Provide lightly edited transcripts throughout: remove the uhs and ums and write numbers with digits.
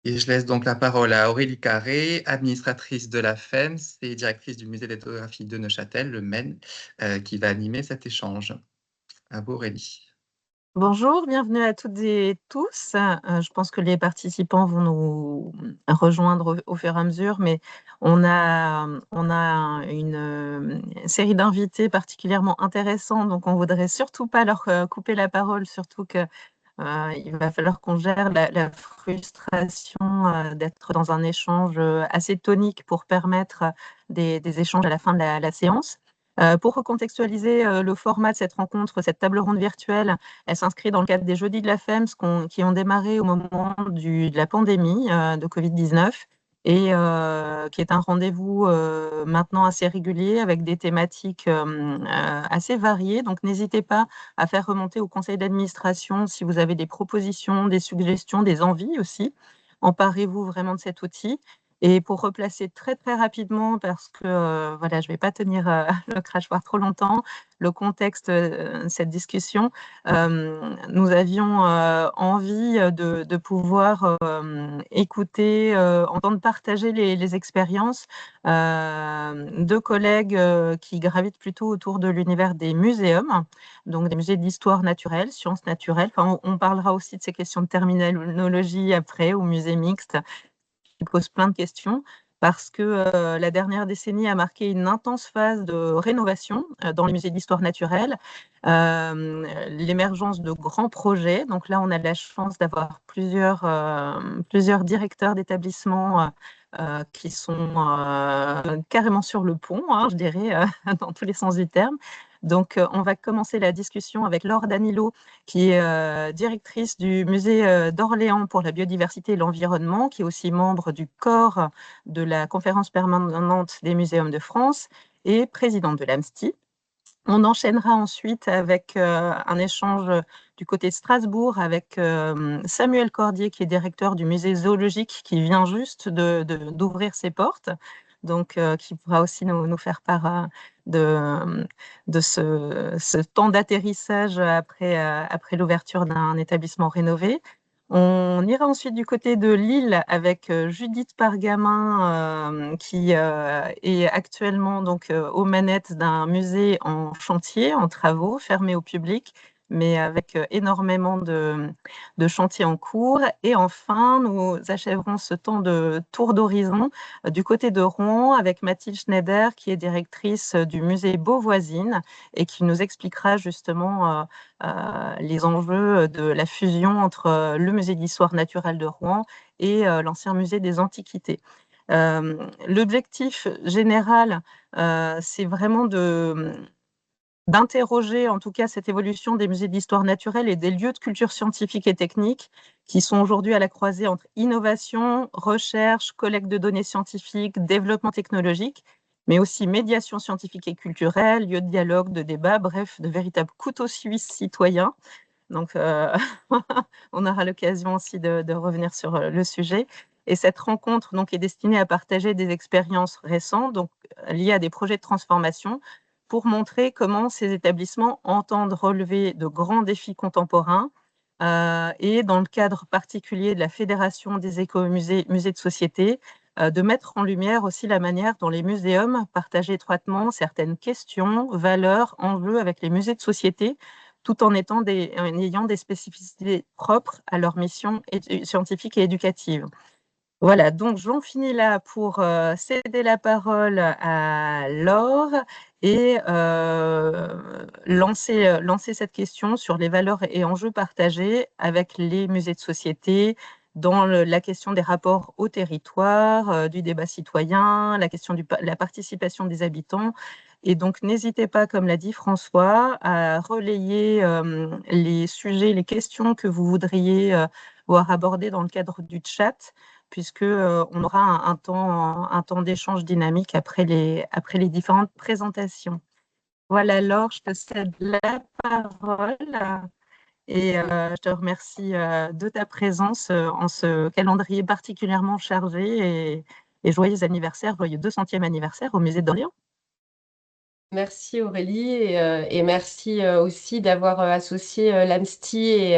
Et je laisse donc la parole à Aurélie Carré, administratrice de la FEMS et directrice du musée d'ethnographie de Neuchâtel, le MEN, qui va animer cet échange. À vous, Aurélie. Bonjour, bienvenue à toutes et tous. Je pense que les participants vont nous rejoindre au fur et à mesure, mais on a une série d'invités particulièrement intéressants, donc on voudrait surtout pas leur couper la parole, surtout que il va falloir qu'on gère la frustration d'être dans un échange assez tonique pour permettre des échanges à la fin de la séance. Pour recontextualiser le format de cette rencontre, cette table ronde virtuelle, elle s'inscrit dans le cadre des Jeudis de la FEMS qui ont démarré au moment de la pandémie de Covid-19 et qui est un rendez-vous maintenant assez régulier avec des thématiques assez variées. Donc n'hésitez pas à faire remonter au conseil d'administration si vous avez des propositions, des suggestions, des envies aussi. Emparez-vous vraiment de cet outil. Et pour replacer très très rapidement, parce que voilà, je ne vais pas tenir le crachoir trop longtemps, le contexte de cette discussion, nous avions envie de pouvoir écouter, entendre partager les expériences de collègues qui gravitent plutôt autour de l'univers des muséums, donc des musées d'histoire naturelle, sciences naturelles. Enfin, on parlera aussi de ces questions de terminologie après, au musée mixte, qui pose plein de questions parce que la dernière décennie a marqué une intense phase de rénovation dans les musées d'histoire naturelle, l'émergence de grands projets. Donc là, on a la chance d'avoir plusieurs directeurs d'établissements qui sont carrément sur le pont, hein, je dirais, dans tous les sens du terme. Donc, on va commencer la discussion avec Laure Danilo, qui est directrice du musée d'Orléans pour la biodiversité et l'environnement, qui est aussi membre du corps de la conférence permanente des muséums de France et présidente de l'AMSTI. On enchaînera ensuite avec un échange du côté de Strasbourg avec Samuel Cordier, qui est directeur du musée zoologique, qui vient juste d'ouvrir ses portes, donc qui pourra aussi nous faire part de ce temps d'atterrissage après l'ouverture d'un établissement rénové. On ira ensuite du côté de Lille avec Judith Pargamin, qui est actuellement donc aux manettes d'un musée en chantier, en travaux, fermé au public, mais avec énormément de chantiers en cours. Et enfin, nous achèverons ce temps de tour d'horizon du côté de Rouen avec Mathilde Schneider, qui est directrice du musée Beauvoisine et qui nous expliquera justement les enjeux de la fusion entre le musée d'histoire naturelle de Rouen et l'ancien musée des Antiquités. L'objectif général, c'est vraiment d'interroger en tout cas cette évolution des musées d'histoire naturelle et des lieux de culture scientifique et technique qui sont aujourd'hui à la croisée entre innovation, recherche, collecte de données scientifiques, développement technologique, mais aussi médiation scientifique et culturelle, lieu de dialogue, de débat, bref, de véritables couteaux suisses citoyens. Donc, on aura l'occasion aussi de revenir sur le sujet. Et cette rencontre donc, est destinée à partager des expériences récentes donc, liées à des projets de transformation pour montrer comment ces établissements entendent relever de grands défis contemporains et dans le cadre particulier de la Fédération des écomusées, musées de société, de mettre en lumière aussi la manière dont les muséums partagent étroitement certaines questions, valeurs, enjeux avec les musées de société, tout en ayant des spécificités propres à leur mission scientifique et éducative. Voilà, donc j'en finis là pour céder la parole à Laure et lancer cette question sur les valeurs et enjeux partagés avec les musées de société dans la question des rapports au territoire, du débat citoyen, la question de la participation des habitants. Et donc, n'hésitez pas, comme l'a dit François, à relayer les sujets, les questions que vous voudriez voir abordées dans le cadre du chat, puisque on aura un temps d'échange dynamique après les différentes présentations. Voilà, Laure, je te cède la parole et je te remercie de ta présence en ce calendrier particulièrement chargé et joyeux anniversaire, joyeux 200e anniversaire au musée d'Orléans. Merci Aurélie et merci aussi d'avoir associé l'AMSTI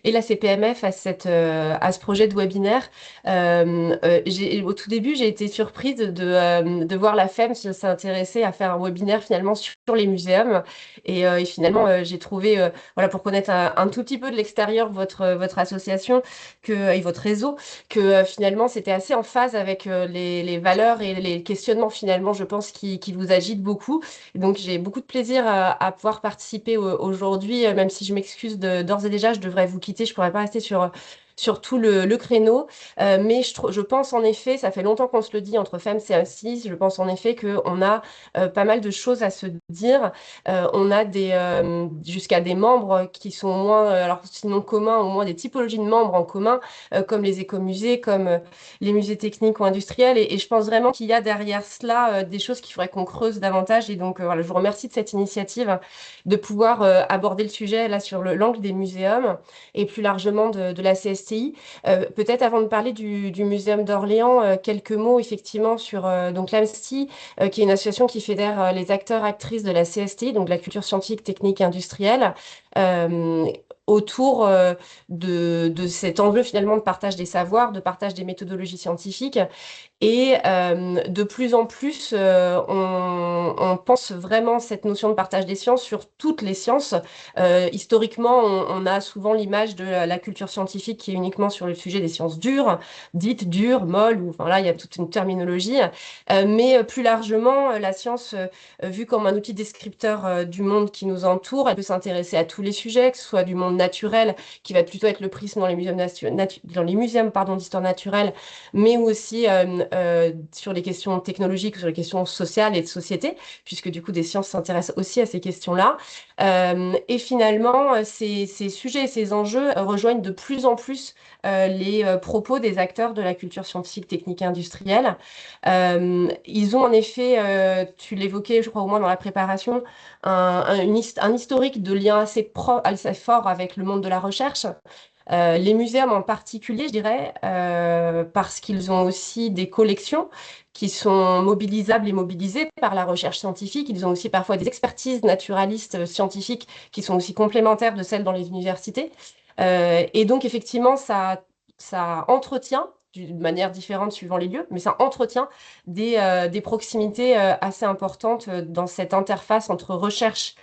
et la CPMF à à ce projet de webinaire. Au tout début, j'ai été surprise de voir la FEM s'intéresser à faire un webinaire finalement sur les muséums et finalement j'ai trouvé, voilà, pour connaître un tout petit peu de l'extérieur votre association et votre réseau, que finalement c'était assez en phase avec les valeurs et les questionnements finalement, je pense, qui vous agitent beaucoup. Donc j'ai beaucoup de plaisir à pouvoir participer aujourd'hui, même si je m'excuse d'ores et déjà, je devrais vous quitter, je pourrais pas rester sur tout le créneau. Mais je pense en effet, ça fait longtemps qu'on se le dit entre femmes et CA6, je pense en effet qu'on a pas mal de choses à se dire. On a jusqu'à des membres qui sont au moins, alors sinon communs, au moins des typologies de membres en commun, comme les écomusées, comme les musées techniques ou industriels. Et je pense vraiment qu'il y a derrière cela des choses qu'il faudrait qu'on creuse davantage. Et donc, voilà, je vous remercie de cette initiative de pouvoir aborder le sujet là sur l'angle des muséums et plus largement de la CSTI. Peut-être avant de parler du Muséum d'Orléans, quelques mots effectivement sur donc l'AMSTI, qui est une association qui fédère les acteurs, actrices de la CSTI, donc de la culture scientifique, technique et industrielle. Euh, autour de cet enjeu finalement de partage des savoirs, de partage des méthodologies scientifiques. Et de plus en plus, on pense vraiment cette notion de partage des sciences sur toutes les sciences. Historiquement, on a souvent l'image de la culture scientifique qui est uniquement sur le sujet des sciences dures, dites dures, molles, ou enfin là, il y a toute une terminologie. Mais plus largement, la science, vue comme un outil descripteur du monde qui nous entoure, elle peut s'intéresser à tous les sujets, que ce soit du monde naturel, qui va plutôt être le prisme dans les muséums, pardon, d'histoire naturelle, mais aussi sur les questions technologiques, sur les questions sociales et de société, puisque du coup des sciences s'intéressent aussi à ces questions-là. Et finalement, ces sujets et ces enjeux rejoignent de plus en plus les propos des acteurs de la culture scientifique, technique et industrielle. Ils ont en effet, tu l'évoquais, je crois au moins dans la préparation, un historique de lien assez fort avec le monde de la recherche. Les muséums en particulier, je dirais, parce qu'ils ont aussi des collections qui sont mobilisables et mobilisées par la recherche scientifique. Ils ont aussi parfois des expertises naturalistes scientifiques qui sont aussi complémentaires de celles dans les universités. Et donc, effectivement, ça entretient, d'une manière différente suivant les lieux, mais ça entretient des proximités assez importantes dans cette interface entre recherche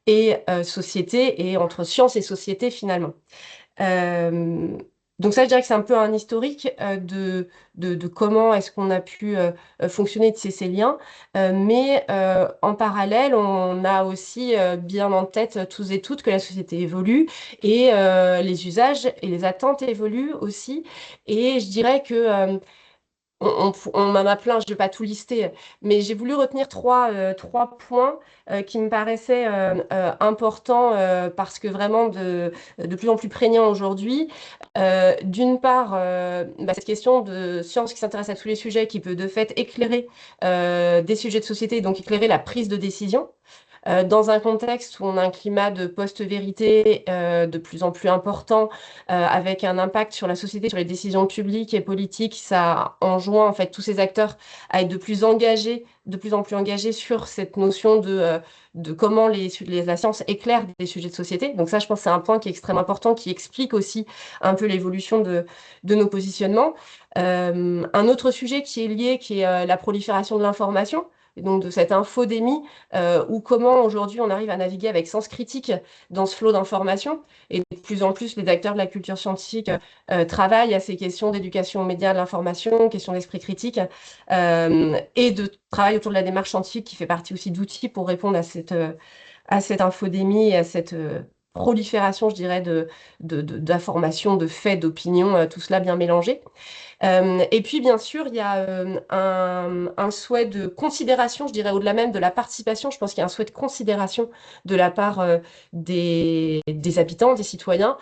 et société et entre science et société finalement. Euh, donc ça, je dirais que c'est un peu un historique de comment est-ce qu'on a pu fonctionner de ces liens. Mais en parallèle, on a aussi bien en tête tous et toutes que la société évolue et les usages et les attentes évoluent aussi. Et je dirais que on m'en a plein, je ne vais pas tout lister, mais j'ai voulu retenir trois points qui me paraissaient importants parce que vraiment de plus en plus prégnants aujourd'hui. D'une part, cette question de science qui s'intéresse à tous les sujets, qui peut de fait éclairer des sujets de société, donc éclairer la prise de décision. Dans un contexte où on a un climat de post-vérité de plus en plus important, avec un impact sur la société, sur les décisions publiques et politiques, ça enjoint en fait tous ces acteurs à être de plus en plus engagés sur cette notion de comment la science éclaire des sujets de société. Donc ça, je pense que c'est un point qui est extrêmement important, qui explique aussi un peu l'évolution de nos positionnements. Un autre sujet qui est lié, qui est la prolifération de l'information, et donc de cette infodémie, ou comment aujourd'hui on arrive à naviguer avec sens critique dans ce flot d'informations. Et de plus en plus, les acteurs de la culture scientifique travaillent à ces questions d'éducation aux médias de l'information, questions d'esprit critique, et de travail autour de la démarche scientifique qui fait partie aussi d'outils pour répondre à cette infodémie et à cette prolifération, je dirais, d'informations, de faits, d'opinions, tout cela bien mélangé. Et puis, bien sûr, il y a un souhait de considération, je dirais, au-delà même de la participation. Je pense qu'il y a un souhait de considération de la part des habitants, des citoyens,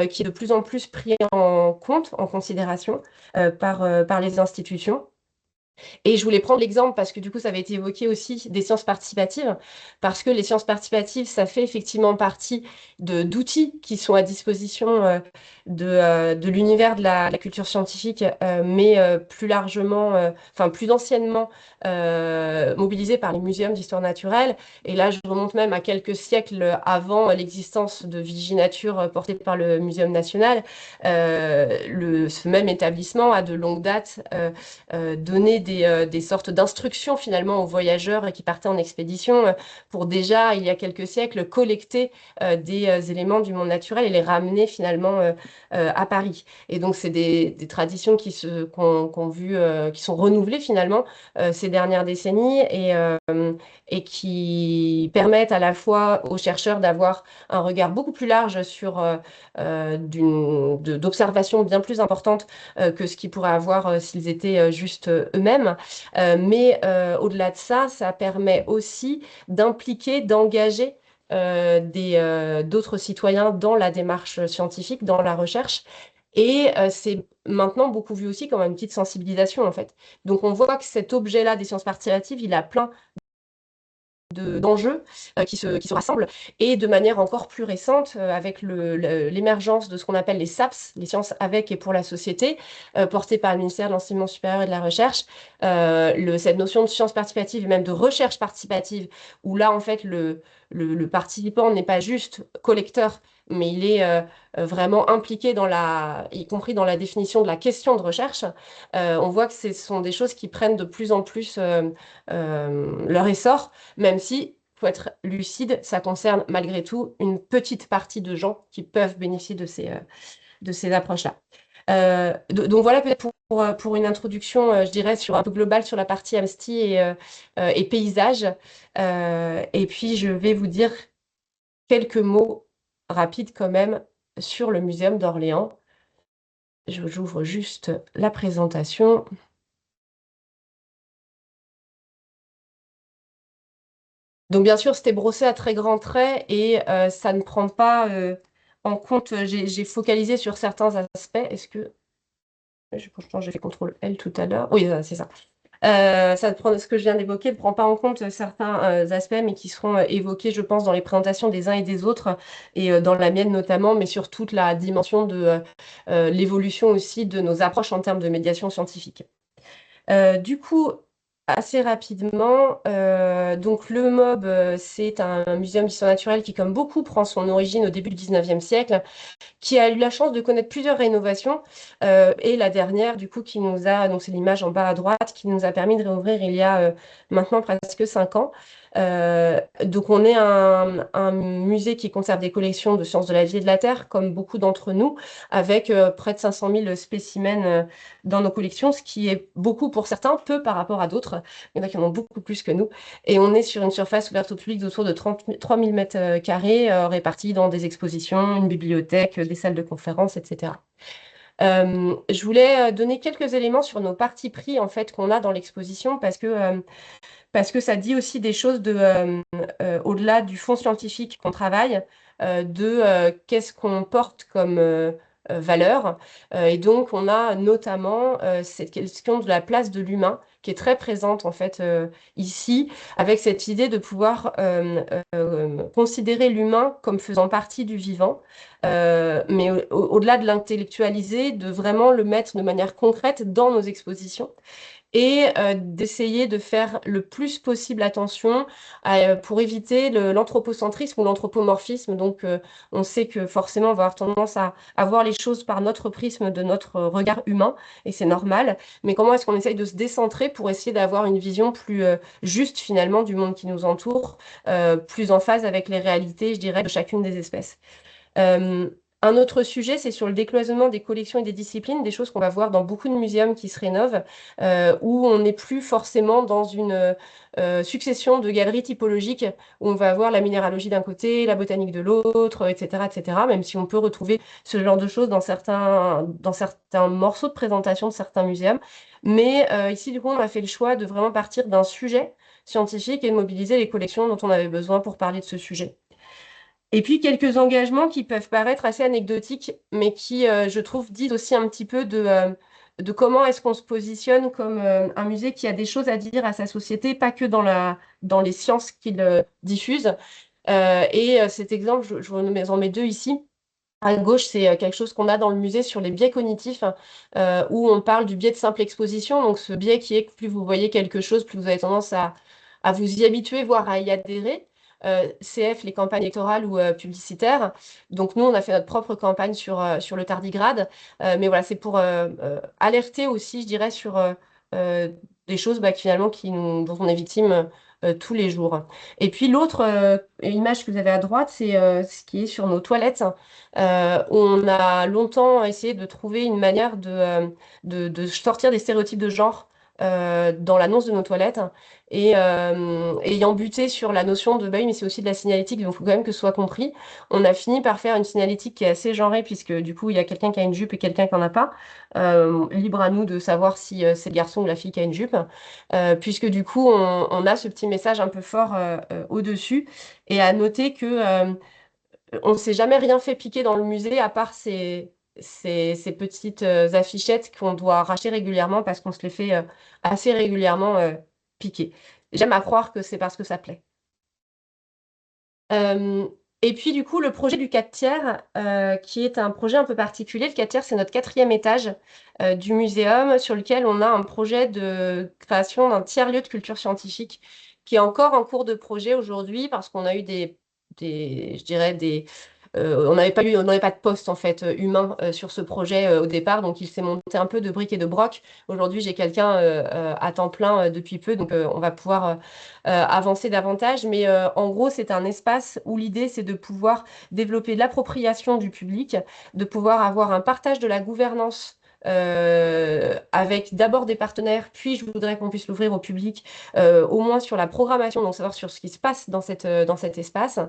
qui est de plus en plus pris en compte, en considération par les institutions. Et je voulais prendre l'exemple, parce que du coup, ça avait été évoqué aussi, des sciences participatives, parce que les sciences participatives, ça fait effectivement partie d'outils qui sont à disposition de l'univers de la culture scientifique, mais plus largement, enfin plus anciennement mobilisés par les muséums d'histoire naturelle. Et là, je remonte même à quelques siècles avant l'existence de Viginature portée par le Muséum national. Ce même établissement a de longue date donné des sortes d'instructions finalement aux voyageurs qui partaient en expédition pour déjà, il y a quelques siècles, collecter des éléments du monde naturel et les ramener finalement à Paris. Et donc, c'est des traditions qu'on vu, qui sont renouvelées finalement ces dernières décennies et qui permettent à la fois aux chercheurs d'avoir un regard beaucoup plus large sur d'observations bien plus importantes que ce qu'ils pourraient avoir s'ils étaient juste eux-mêmes. Mais au-delà de ça, ça permet aussi d'impliquer, d'engager d'autres citoyens dans la démarche scientifique, dans la recherche. Et c'est maintenant beaucoup vu aussi comme une petite sensibilisation, en fait. Donc on voit que cet objet-là des sciences participatives, il a plein d'enjeux qui se rassemblent, et de manière encore plus récente, avec l'émergence de ce qu'on appelle les SAPS, les sciences avec et pour la société, portées par le ministère de l'Enseignement supérieur et de la Recherche. Cette notion de sciences participatives et même de recherche participative, où là, en fait, le participant n'est pas juste collecteur, mais il est vraiment impliqué y compris dans la définition de la question de recherche. On voit que ce sont des choses qui prennent de plus en plus leur essor, même si, faut être lucide, ça concerne malgré tout une petite partie de gens qui peuvent bénéficier de ces approches-là. Donc voilà peut-être pour une introduction, je dirais, un peu globale sur la partie AMSTI et paysage. Et puis je vais vous dire quelques mots rapides quand même sur le Muséum d'Orléans. J'ouvre juste la présentation. Donc bien sûr, c'était brossé à très grands traits et ça ne prend pas en compte, j'ai focalisé sur certains aspects. Est-ce que... Pourtant, j'ai fait CTRL L tout à l'heure. Oui, c'est ça. Ce que je viens d'évoquer ne prend pas en compte certains aspects, mais qui seront évoqués, je pense, dans les présentations des uns et des autres, et dans la mienne notamment, mais sur toute la dimension de l'évolution aussi de nos approches en termes de médiation scientifique. Du coup, assez rapidement, donc le MOB, c'est un muséum d'histoire naturelle qui, comme beaucoup, prend son origine au début du 19e siècle, qui a eu la chance de connaître plusieurs rénovations, et la dernière, du coup, donc c'est l'image en bas à droite, qui nous a permis de réouvrir il y a maintenant presque 5 ans. Donc on est un musée qui conserve des collections de sciences de la vie et de la terre, comme beaucoup d'entre nous, avec près de 500 000 spécimens dans nos collections, ce qui est beaucoup pour certains, peu par rapport à d'autres. Il y en a qui en ont beaucoup plus que nous. Et on est sur une surface ouverte au public d'autour de 3 000 mètres carrés, répartis dans des expositions, une bibliothèque, des salles de conférences, etc. Je voulais donner quelques éléments sur nos partis pris en fait qu'on a dans l'exposition, parce que ça dit aussi des choses au-delà du fond scientifique qu'on travaille, qu'est-ce qu'on porte comme valeur. Et donc, on a notamment cette question de la place de l'humain qui est très présente en fait ici, avec cette idée de pouvoir considérer l'humain comme faisant partie du vivant, mais au-delà de l'intellectualiser, de vraiment le mettre de manière concrète dans nos expositions, et d'essayer de faire le plus possible attention pour éviter l'anthropocentrisme ou l'anthropomorphisme. Donc, on sait que forcément, on va avoir tendance à voir les choses par notre prisme, de notre regard humain, et c'est normal. Mais comment est-ce qu'on essaye de se décentrer pour essayer d'avoir une vision plus juste, finalement, du monde qui nous entoure, plus en phase avec les réalités, je dirais, de chacune des espèces. Un autre sujet, c'est sur le décloisonnement des collections et des disciplines, des choses qu'on va voir dans beaucoup de muséums qui se rénovent, où on n'est plus forcément dans une succession de galeries typologiques, où on va avoir la minéralogie d'un côté, la botanique de l'autre, etc., etc., même si on peut retrouver ce genre de choses dans certains morceaux de présentation de certains muséums. Mais ici, du coup, on a fait le choix de vraiment partir d'un sujet scientifique et de mobiliser les collections dont on avait besoin pour parler de ce sujet. Et puis quelques engagements qui peuvent paraître assez anecdotiques, mais qui, je trouve, disent aussi un petit peu de comment est-ce qu'on se positionne comme un musée qui a des choses à dire à sa société, pas que dans les sciences qu'il diffuse. Cet exemple, je vous en mets deux ici. À gauche, c'est quelque chose qu'on a dans le musée sur les biais cognitifs, où on parle du biais de simple exposition. Donc, ce biais qui est que plus vous voyez quelque chose, plus vous avez tendance à vous y habituer, voire à y adhérer. CF, les campagnes électorales ou publicitaires. Donc, nous, on a fait notre propre campagne sur le tardigrade. Mais voilà, c'est pour alerter aussi, je dirais, sur des choses finalement dont on est victime tous les jours. Et puis, l'autre image que vous avez à droite, c'est ce qui est sur nos toilettes. Où on a longtemps essayé de trouver une manière de sortir des stéréotypes de genre dans l'annonce de nos toilettes et ayant buté sur la notion de bah oui, mais c'est aussi de la signalétique, donc il faut quand même que ce soit compris. On a fini par faire une signalétique qui est assez genrée, puisque du coup, il y a quelqu'un qui a une jupe et quelqu'un qui n'en a pas. Libre à nous de savoir si c'est le garçon ou la fille qui a une jupe, puisque du coup, on a ce petit message un peu fort au-dessus. Et à noter que on ne s'est jamais rien fait piquer dans le musée à part ces petites affichettes qu'on doit racheter régulièrement parce qu'on se les fait assez régulièrement piquer. J'aime à croire que c'est parce que ça plaît. Et puis du coup, le projet du 4 tiers, qui est un projet un peu particulier. Le 4 tiers, c'est notre 4e étage du muséum sur lequel on a un projet de création d'un tiers-lieu de culture scientifique qui est encore en cours de projet aujourd'hui parce qu'on a eu je dirais on n'avait pas de poste en fait humain sur ce projet au départ, donc il s'est monté un peu de briques et de broc. Aujourd'hui, j'ai quelqu'un à temps plein depuis peu, donc on va pouvoir avancer davantage. Mais en gros, c'est un espace où l'idée, c'est de pouvoir développer l'appropriation du public, de pouvoir avoir un partage de la gouvernance. Avec d'abord des partenaires, puis je voudrais qu'on puisse l'ouvrir au public, au moins sur la programmation, donc savoir sur ce qui se passe dans cet espace.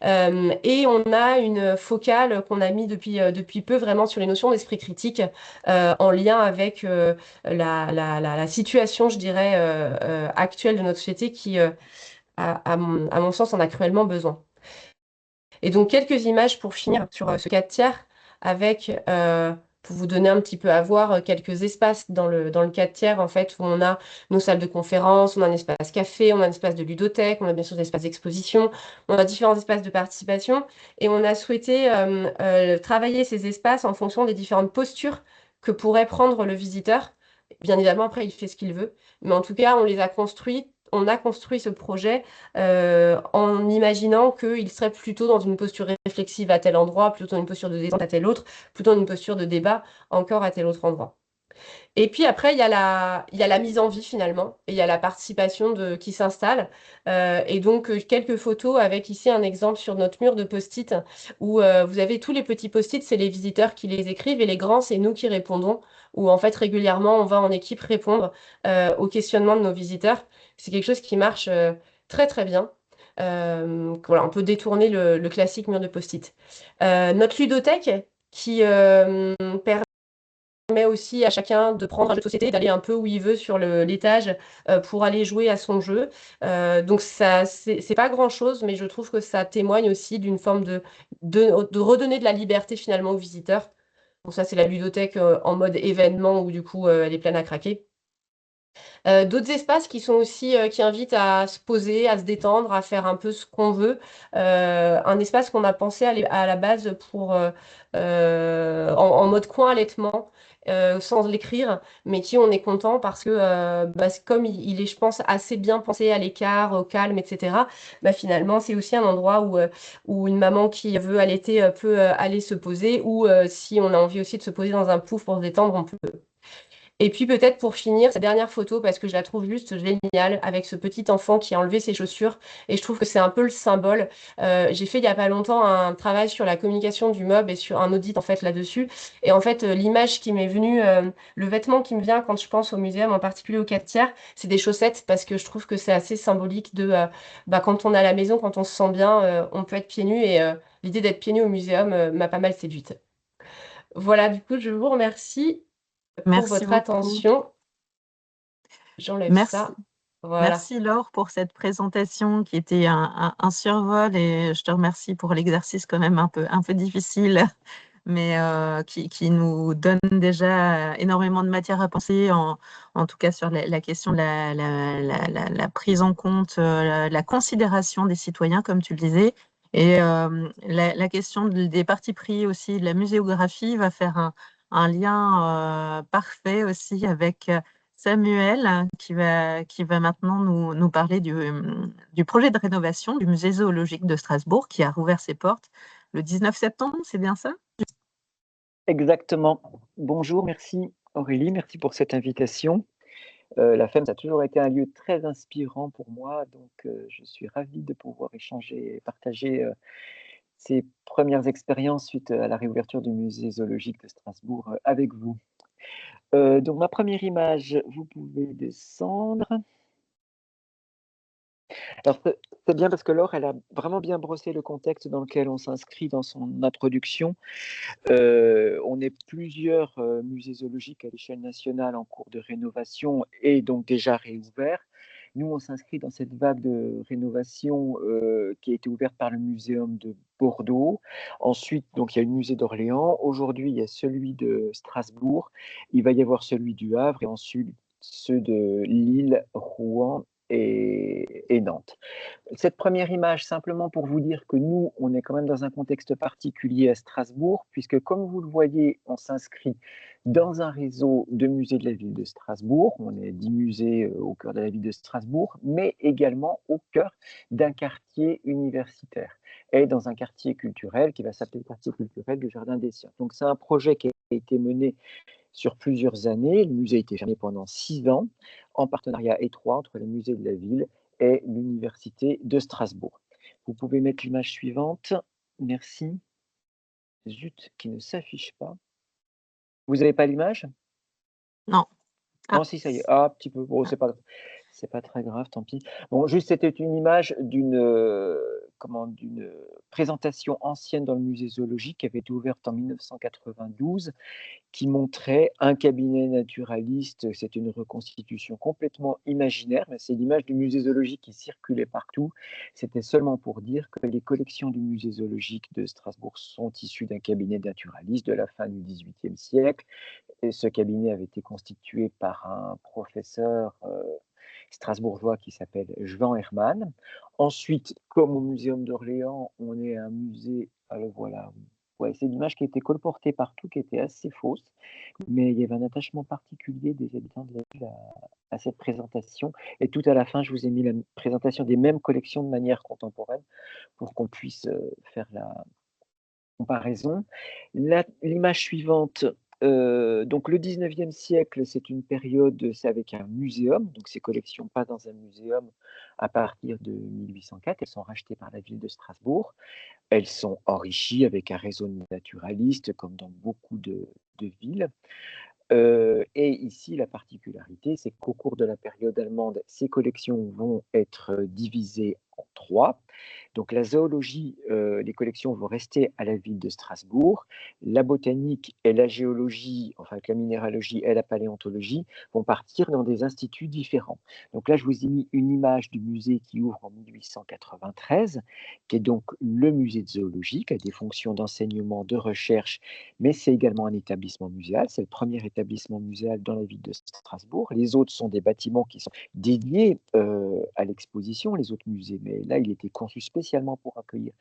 Et on a une focale qu'on a mis depuis peu vraiment sur les notions d'esprit critique en lien avec la situation, je dirais, actuelle de notre société qui, à mon sens, en a cruellement besoin. Et donc, quelques images pour finir sur ce 4 tiers avec, pour vous donner un petit peu à voir, quelques espaces dans le 4 tiers, en fait, où on a nos salles de conférence, on a un espace café, on a un espace de ludothèque, on a bien sûr des espaces d'exposition, on a différents espaces de participation. Et on a souhaité travailler ces espaces en fonction des différentes postures que pourrait prendre le visiteur. Bien évidemment, après, il fait ce qu'il veut. Mais en tout cas, on a construit ce projet en imaginant qu'il serait plutôt dans une posture réflexive à tel endroit, plutôt dans une posture de détente à tel autre, plutôt dans une posture de débat encore à tel autre endroit. Et puis après, il y a la mise en vie finalement, et il y a la participation qui s'installe. Et donc, quelques photos avec ici un exemple sur notre mur de post-it, où vous avez tous les petits post-it, c'est les visiteurs qui les écrivent, et les grands, c'est nous qui répondons, où en fait, régulièrement, on va en équipe répondre aux questionnements de nos visiteurs. C'est quelque chose qui marche très très bien. Voilà, on peut détourner le classique mur de post-it. Notre ludothèque qui permet aussi à chacun de prendre un jeu de société, d'aller un peu où il veut sur l'étage pour aller jouer à son jeu. Donc ça, c'est pas grand-chose, mais je trouve que ça témoigne aussi d'une forme de redonner de la liberté finalement aux visiteurs. Donc ça, c'est la ludothèque en mode événement où du coup elle est pleine à craquer. D'autres espaces qui sont aussi qui invitent à se poser, à se détendre, à faire un peu ce qu'on veut. Un espace qu'on a pensé à la base pour en mode coin allaitement. Sans l'écrire, mais qui on est content parce que comme il est, je pense, assez bien pensé à l'écart, au calme, etc. Finalement, c'est aussi un endroit où une maman qui veut allaiter peut aller se poser, ou si on a envie aussi de se poser dans un pouf pour se détendre, on peut. Et puis peut-être pour finir, cette dernière photo, parce que je la trouve juste géniale, avec ce petit enfant qui a enlevé ses chaussures, et je trouve que c'est un peu le symbole. J'ai fait il y a pas longtemps un travail sur la communication du mob et sur un audit en fait là-dessus. Et en fait, l'image qui m'est venue, le vêtement qui me vient quand je pense au muséum, en particulier au 4 tiers, c'est des chaussettes, parce que je trouve que c'est assez symbolique de quand on est à la maison, quand on se sent bien, on peut être pieds nus, et l'idée d'être pieds nus au muséum m'a pas mal séduite. Voilà, du coup, je vous remercie pour Merci votre beaucoup. attention. J'enlève Merci. ça. Voilà. Merci Laure pour cette présentation qui était un survol, et je te remercie pour l'exercice quand même un peu difficile mais qui nous donne déjà énormément de matière à penser, en tout cas sur la question de la prise en compte, la considération des citoyens, comme tu le disais. Et la question des partis pris aussi, de la muséographie, va faire un lien parfait aussi avec Samuel, qui va maintenant nous parler du projet de rénovation du musée zoologique de Strasbourg, qui a rouvert ses portes le 19 septembre, c'est bien ça? Exactement. Bonjour, merci Aurélie, merci pour cette invitation. La FEM, ça a toujours été un lieu très inspirant pour moi, donc je suis ravi de pouvoir échanger et partager ces premières expériences suite à la réouverture du musée zoologique de Strasbourg avec vous. Donc ma première image, vous pouvez descendre. Alors c'est bien parce que Laure, elle a vraiment bien brossé le contexte dans lequel on s'inscrit dans son introduction. On est plusieurs musées zoologiques à l'échelle nationale en cours de rénovation et donc déjà réouverts. Nous, on s'inscrit dans cette vague de rénovation qui a été ouverte par le Muséum de Bordeaux. Ensuite, donc, il y a eu le musée d'Orléans. Aujourd'hui, il y a celui de Strasbourg. Il va y avoir celui du Havre et ensuite ceux de Lille, Rouen et Nantes. Cette première image, simplement pour vous dire que nous, on est quand même dans un contexte particulier à Strasbourg, puisque comme vous le voyez, on s'inscrit dans un réseau de musées de la ville de Strasbourg. On est 10 musées au cœur de la ville de Strasbourg, mais également au cœur d'un quartier universitaire et dans un quartier culturel qui va s'appeler le quartier culturel du Jardin des Sciences. Donc c'est un projet qui a été mené sur plusieurs années. Le musée a été fermé pendant 6 ans, en partenariat étroit entre le musée de la ville et l'université de Strasbourg. Vous pouvez mettre l'image suivante. Merci. Zut, qui ne s'affiche pas. Vous n'avez pas l'image? Non. Non, si, ça y est. Ah, petit peu. Bon, c'est pas très grave, tant pis. Bon, juste, c'était une image d'une présentation ancienne dans le musée zoologique qui avait été ouverte en 1992, qui montrait un cabinet naturaliste. C'est une reconstitution complètement imaginaire, mais c'est l'image du musée zoologique qui circulait partout. C'était seulement pour dire que les collections du musée zoologique de Strasbourg sont issues d'un cabinet naturaliste de la fin du XVIIIe siècle. Et ce cabinet avait été constitué par un professeur strasbourgeois qui s'appelle Jean Hermann. Ensuite, comme au Muséum d'Orléans, on est un musée, alors voilà, ouais, c'est une image qui a été colportée partout, qui était assez fausse, mais il y avait un attachement particulier des habitants de la ville à cette présentation. Et tout à la fin, je vous ai mis la présentation des mêmes collections de manière contemporaine pour qu'on puisse faire la comparaison. L'image suivante, donc le 19e siècle, c'est une période, c'est avec un muséum, donc ces collections pas dans un muséum à partir de 1804, elles sont rachetées par la ville de Strasbourg. Elles sont enrichies avec un réseau naturaliste, comme dans beaucoup de villes. Et ici, la particularité, c'est qu'au cours de la période allemande, ces collections vont être divisées en 3. Donc la zoologie, les collections vont rester à la ville de Strasbourg. La botanique et la géologie, enfin la minéralogie et la paléontologie, vont partir dans des instituts différents. Donc là, je vous ai mis une image du musée qui ouvre en 1893, qui est donc le musée de zoologie, qui a des fonctions d'enseignement, de recherche, mais c'est également un établissement muséal. C'est le premier établissement muséal dans la ville de Strasbourg. Les autres sont des bâtiments qui sont dédiés à l'exposition, les autres musées, mais là, il était conçu spécialement pour accueillir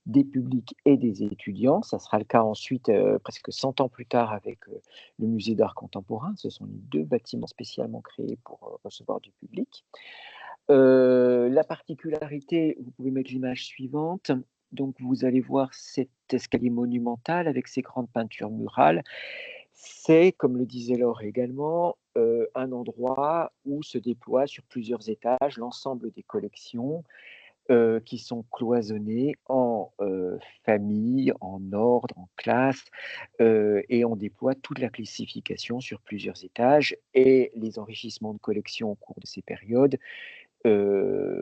des publics et des étudiants. Ça sera le cas ensuite, presque 100 ans plus tard, avec le musée d'art contemporain. Ce sont les 2 bâtiments spécialement créés pour recevoir du public. La particularité, vous pouvez mettre l'image suivante. Donc, vous allez voir cet escalier monumental avec ses grandes peintures murales. C'est, comme le disait Laure également, un endroit où se déploie sur plusieurs étages l'ensemble des collections qui sont cloisonnées en famille, en ordre, en classe, et on déploie toute la classification sur plusieurs étages. Et les enrichissements de collections au cours de ces périodes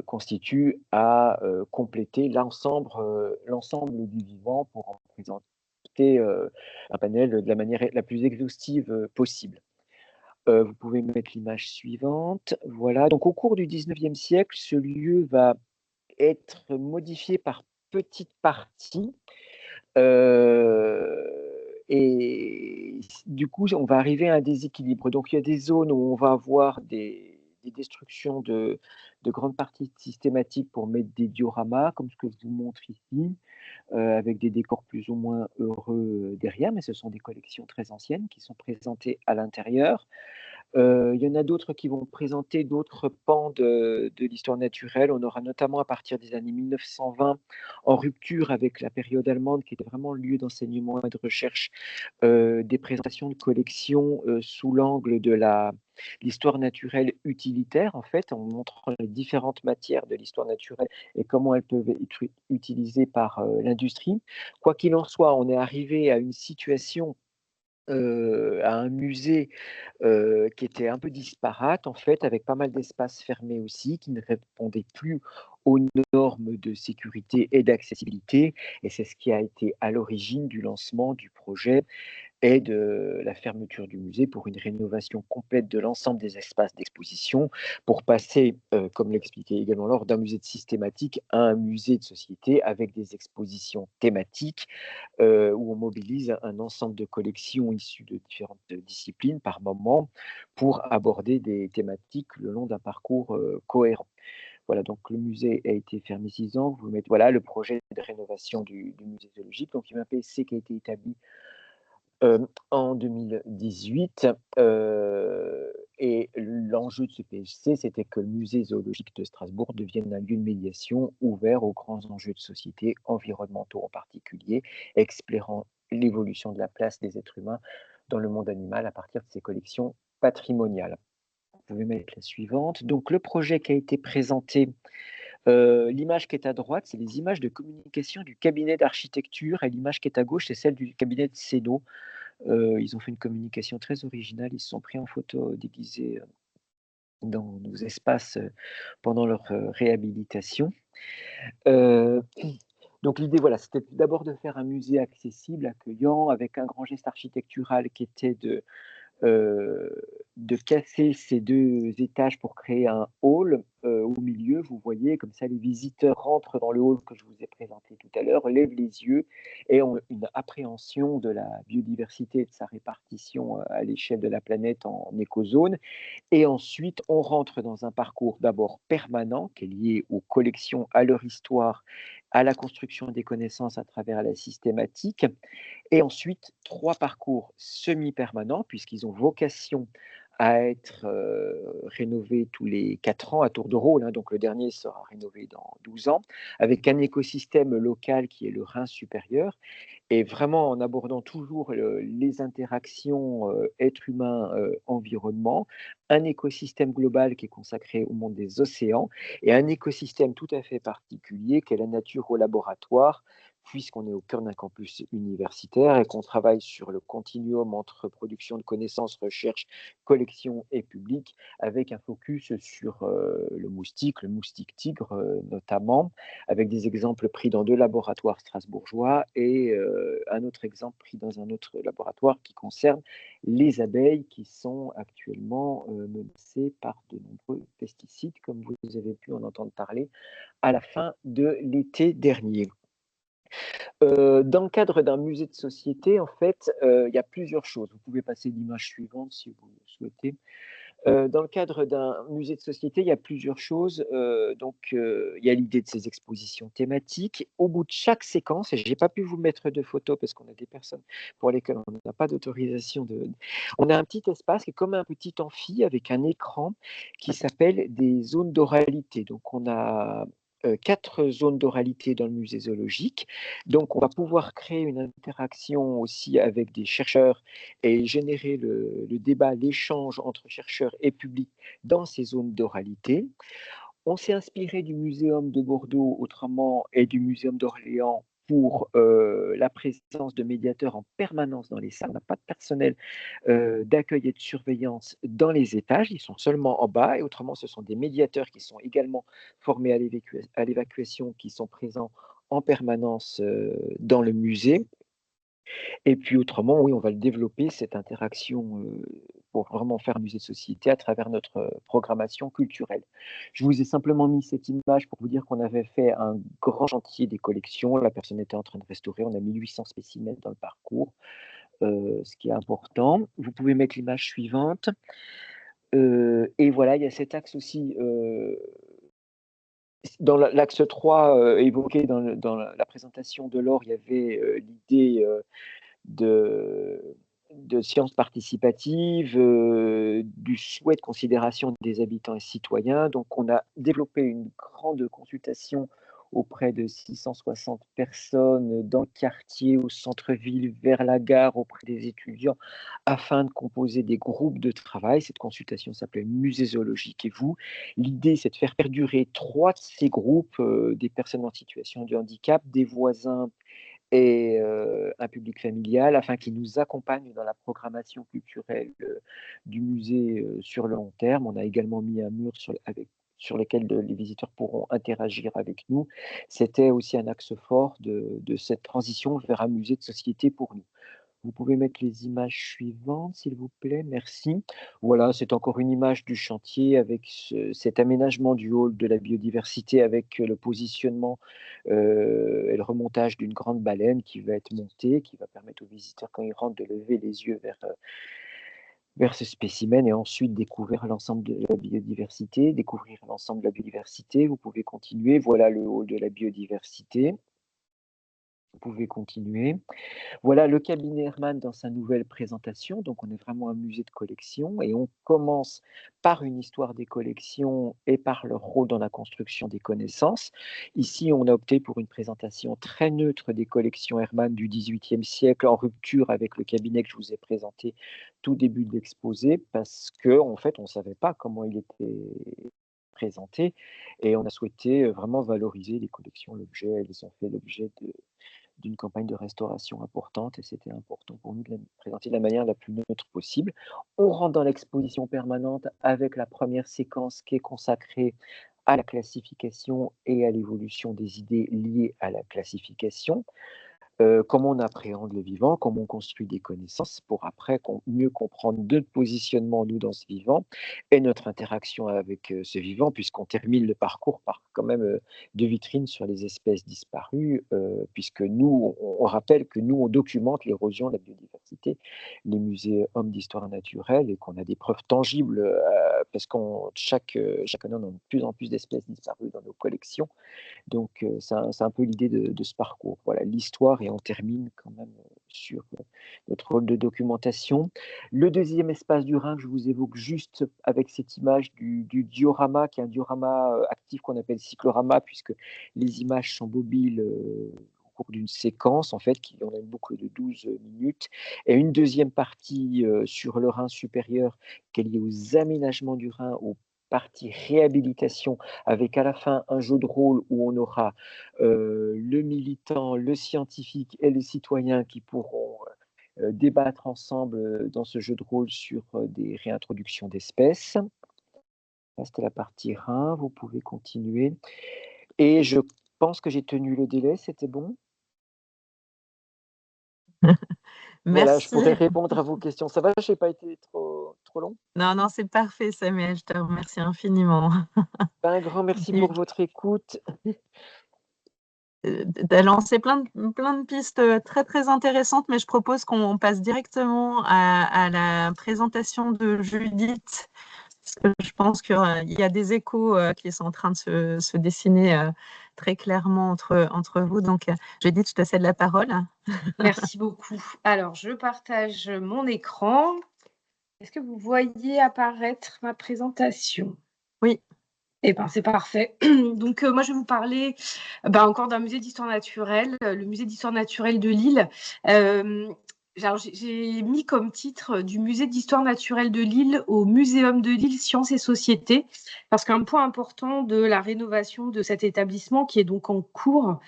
constitue à compléter l'ensemble du vivant pour en présenter un panel de la manière la plus exhaustive possible. Vous pouvez mettre l'image suivante. Voilà, donc au cours du 19e siècle, ce lieu va être modifié par petites parties. Et du coup, on va arriver à un déséquilibre. Donc, il y a des zones où on va avoir des destructions de grandes parties systématiques pour mettre des dioramas, comme ce que je vous montre ici, avec des décors plus ou moins heureux derrière, mais ce sont des collections très anciennes qui sont présentées à l'intérieur. Il y en a d'autres qui vont présenter d'autres pans de l'histoire naturelle. On aura notamment à partir des années 1920, en rupture avec la période allemande, qui était vraiment le lieu d'enseignement et de recherche, des présentations de collections sous l'angle de l'histoire naturelle utilitaire, en fait, en montrant les différentes matières de l'histoire naturelle et comment elles peuvent être utilisées par l'industrie. Quoi qu'il en soit, on est arrivé à une situation, à un musée qui était un peu disparate, en fait, avec pas mal d'espaces fermés aussi, qui ne répondaient plus aux normes de sécurité et d'accessibilité. Et c'est ce qui a été à l'origine du lancement du projet et de la fermeture du musée pour une rénovation complète de l'ensemble des espaces d'exposition, pour passer, comme l'expliquait également Laure, d'un musée de systématique à un musée de société avec des expositions thématiques, où on mobilise un ensemble de collections issues de différentes disciplines par moment pour aborder des thématiques le long d'un parcours cohérent. Voilà, donc le musée a été fermé 6 ans. Vous mettez, voilà, le projet de rénovation du musée zoologique. Donc, il y a un PSC qui a été établi en 2018, et l'enjeu de ce PSC, c'était que le musée zoologique de Strasbourg devienne un lieu de médiation ouvert aux grands enjeux de société, environnementaux en particulier, explorant l'évolution de la place des êtres humains dans le monde animal à partir de ses collections patrimoniales. Vous pouvez mettre la suivante. Donc le projet qui a été présenté, l'image qui est à droite, c'est les images de communication du cabinet d'architecture, et l'image qui est à gauche, c'est celle du cabinet de Céno. Ils ont fait une communication très originale. Ils se sont pris en photo déguisés dans nos espaces pendant leur réhabilitation. Donc l'idée, voilà, c'était d'abord de faire un musée accessible, accueillant, avec un grand geste architectural qui était de casser ces 2 étages pour créer un hall, au milieu. Vous voyez, comme ça, les visiteurs rentrent dans le hall que je vous ai présenté tout à l'heure, lèvent les yeux et ont une appréhension de la biodiversité et de sa répartition, à l'échelle de la planète en écozone. Et ensuite, on rentre dans un parcours d'abord permanent, qui est lié aux collections, à leur histoire, à la construction des connaissances à travers la systématique. Et ensuite, 3 parcours semi-permanents, puisqu'ils ont vocation à être rénovés tous les 4 ans à tour de rôle, hein. Donc le dernier sera rénové dans 12 ans, avec un écosystème local qui est le Rhin supérieur, et vraiment en abordant toujours les interactions être humain, environnement, un écosystème global qui est consacré au monde des océans, et un écosystème tout à fait particulier qu'est la nature au laboratoire, puisqu'on est au cœur d'un campus universitaire et qu'on travaille sur le continuum entre production de connaissances, recherche, collection et public, avec un focus sur le moustique tigre notamment, avec des exemples pris dans 2 laboratoires strasbourgeois et un autre exemple pris dans un autre laboratoire qui concerne les abeilles, qui sont actuellement menacées par de nombreux pesticides, comme vous avez pu en entendre parler à la fin de l'été dernier. Dans le cadre d'un musée de société, en fait, il y a plusieurs choses. Vous pouvez passer l'image suivante si vous le souhaitez. Dans le cadre d'un musée de société, il y a plusieurs choses. Il y a l'idée de ces expositions thématiques. Au bout de chaque séquence, et je n'ai pas pu vous mettre de photos parce qu'on a des personnes pour lesquelles on n'a pas d'autorisation on a un petit espace qui est comme un petit amphi avec un écran qui s'appelle des zones d'oralité. Donc on a 4 zones d'oralité dans le musée zoologique. Donc on va pouvoir créer une interaction aussi avec des chercheurs et générer le débat, l'échange entre chercheurs et public dans ces zones d'oralité. On s'est inspiré du Muséum de Bordeaux autrement et du Muséum d'Orléans pour la présence de médiateurs en permanence dans les salles. On n'a pas de personnel d'accueil et de surveillance dans les étages, ils sont seulement en bas, et autrement ce sont des médiateurs qui sont également formés à l'évacuation, qui sont présents en permanence dans le musée. Et puis autrement, oui, on va le développer, cette interaction, pour vraiment faire un musée de société à travers notre programmation culturelle. Je vous ai simplement mis cette image pour vous dire qu'on avait fait un grand chantier des collections. La personne était en train de restaurer. On a 1800 spécimens dans le parcours. ce qui est important. Vous pouvez mettre l'image suivante. Et voilà, il y a cet axe aussi, dans l'axe 3 évoqué dans la présentation de Laure, il y avait l'idée de sciences participatives, du souhait de considération des habitants et citoyens. Donc, on a développé une grande consultation auprès de 660 personnes dans le quartier, au centre-ville, vers la gare, auprès des étudiants, afin de composer des groupes de travail. Cette consultation s'appelait Musée zoologique et vous. L'idée, c'est de faire perdurer 3 de ces groupes, des personnes en situation de handicap, des voisins et un public familial afin qu'ils nous accompagnent dans la programmation culturelle, du musée, sur le long terme. On a également mis un mur sur lequel les visiteurs pourront interagir avec nous. C'était aussi un axe fort de cette transition vers un musée de société pour nous. Vous pouvez mettre les images suivantes, s'il vous plaît, merci. Voilà, c'est encore une image du chantier avec cet aménagement du hall de la biodiversité avec le positionnement et le remontage d'une grande baleine qui va être montée, qui va permettre aux visiteurs, quand ils rentrent, de lever les yeux vers ce spécimen et ensuite découvrir l'ensemble de la biodiversité. Découvrir l'ensemble de la biodiversité, vous pouvez continuer. Voilà le hall de la biodiversité. Vous pouvez continuer. Voilà le cabinet Hermann dans sa nouvelle présentation. Donc, on est vraiment un musée de collection et on commence par une histoire des collections et par leur rôle dans la construction des connaissances. Ici, on a opté pour une présentation très neutre des collections Hermann du XVIIIe siècle, en rupture avec le cabinet que je vous ai présenté tout début de l'exposé, parce que en fait, on ne savait pas comment il était présenté et on a souhaité vraiment valoriser les collections, l'objet. Elles ont fait l'objet d'une campagne de restauration importante et c'était important pour nous de la présenter de la manière la plus neutre possible. On rentre dans l'exposition permanente avec la première séquence qui est consacrée à la classification et à l'évolution des idées liées à la classification. Comment on appréhende le vivant, comment on construit des connaissances pour après mieux comprendre notre positionnement, nous, dans ce vivant et notre interaction avec ce vivant, puisqu'on termine le parcours par quand même 2 vitrines sur les espèces disparues, puisque nous, on rappelle que nous, on documente l'érosion de la biodiversité, les musées hommes d'histoire naturelle et qu'on a des preuves tangibles, parce chaque année, on a de plus en plus d'espèces disparues dans nos collections. Donc, c'est un peu l'idée de ce parcours. Voilà, l'histoire et on termine quand même sur notre rôle de documentation. Le deuxième espace du Rhin que je vous évoque juste avec cette image du diorama, qui est un diorama actif qu'on appelle cyclorama, puisque les images s'embobinent au cours d'une séquence, en fait, on a une boucle de 12 minutes. Et une deuxième partie sur le Rhin supérieur qui est liée aux aménagements du Rhin, aux parties réhabilitation avec à la fin un jeu de rôle où on aura le militant, le scientifique et le citoyen qui pourront débattre ensemble dans ce jeu de rôle sur des réintroductions d'espèces. Là, c'était la partie Rhin, vous pouvez continuer. Et je pense que j'ai tenu le délai, c'était bon? Voilà, je Merci. pourrais répondre à vos questions. Ça va, je n'ai pas été trop long? Non, non, c'est parfait, Samuel. Je te remercie infiniment. Un grand merci pour votre écoute. Tu as lancé plein de pistes très, très intéressantes, mais je propose qu'on passe directement à la présentation de Judith, parce que je pense qu'il y a des échos qui sont en train de se dessiner très clairement entre vous. Donc, Judith, je te cède la parole. Merci beaucoup. Alors, je partage mon écran. Est-ce que vous voyez apparaître ma présentation? Oui. Eh ben, c'est parfait. Donc, moi, je vais vous parler encore d'un musée d'histoire naturelle, le musée d'histoire naturelle de Lille. Alors, j'ai mis comme titre du musée d'histoire naturelle de Lille au Muséum de Lille Sciences et Société, parce qu'un point important de la rénovation de cet établissement qui est donc en cours,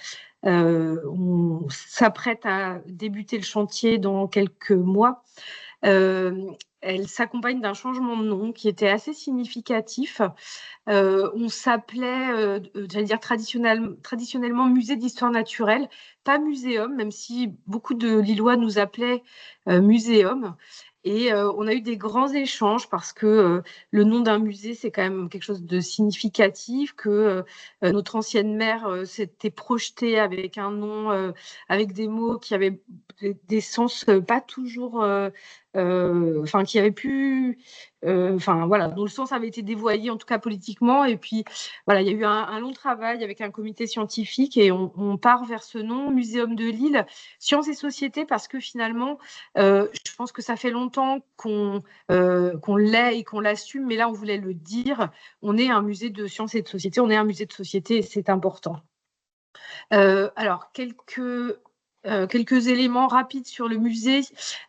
on s'apprête à débuter le chantier dans quelques mois. Elle s'accompagne d'un changement de nom qui était assez significatif. On s'appelait, j'allais dire traditionnellement musée d'histoire naturelle, pas muséum, même si beaucoup de Lillois nous appelaient muséum. Et on a eu des grands échanges parce que le nom d'un musée, c'est quand même quelque chose de significatif, que notre ancienne maire s'était projetée avec un nom, avec des mots qui avaient des sens pas toujours, enfin, qui avaient pu, enfin voilà, dont le sens avait été dévoyé, en tout cas politiquement. Et puis voilà, il y a eu un long travail avec un comité scientifique et on part vers ce nom, Muséum de Lille, Sciences et Société, parce que finalement, je pense que ça fait longtemps qu'on l'est et qu'on l'assume, mais là, on voulait le dire. On est un musée de sciences et de société, on est un musée de société et c'est important. Alors, quelques éléments rapides sur le musée.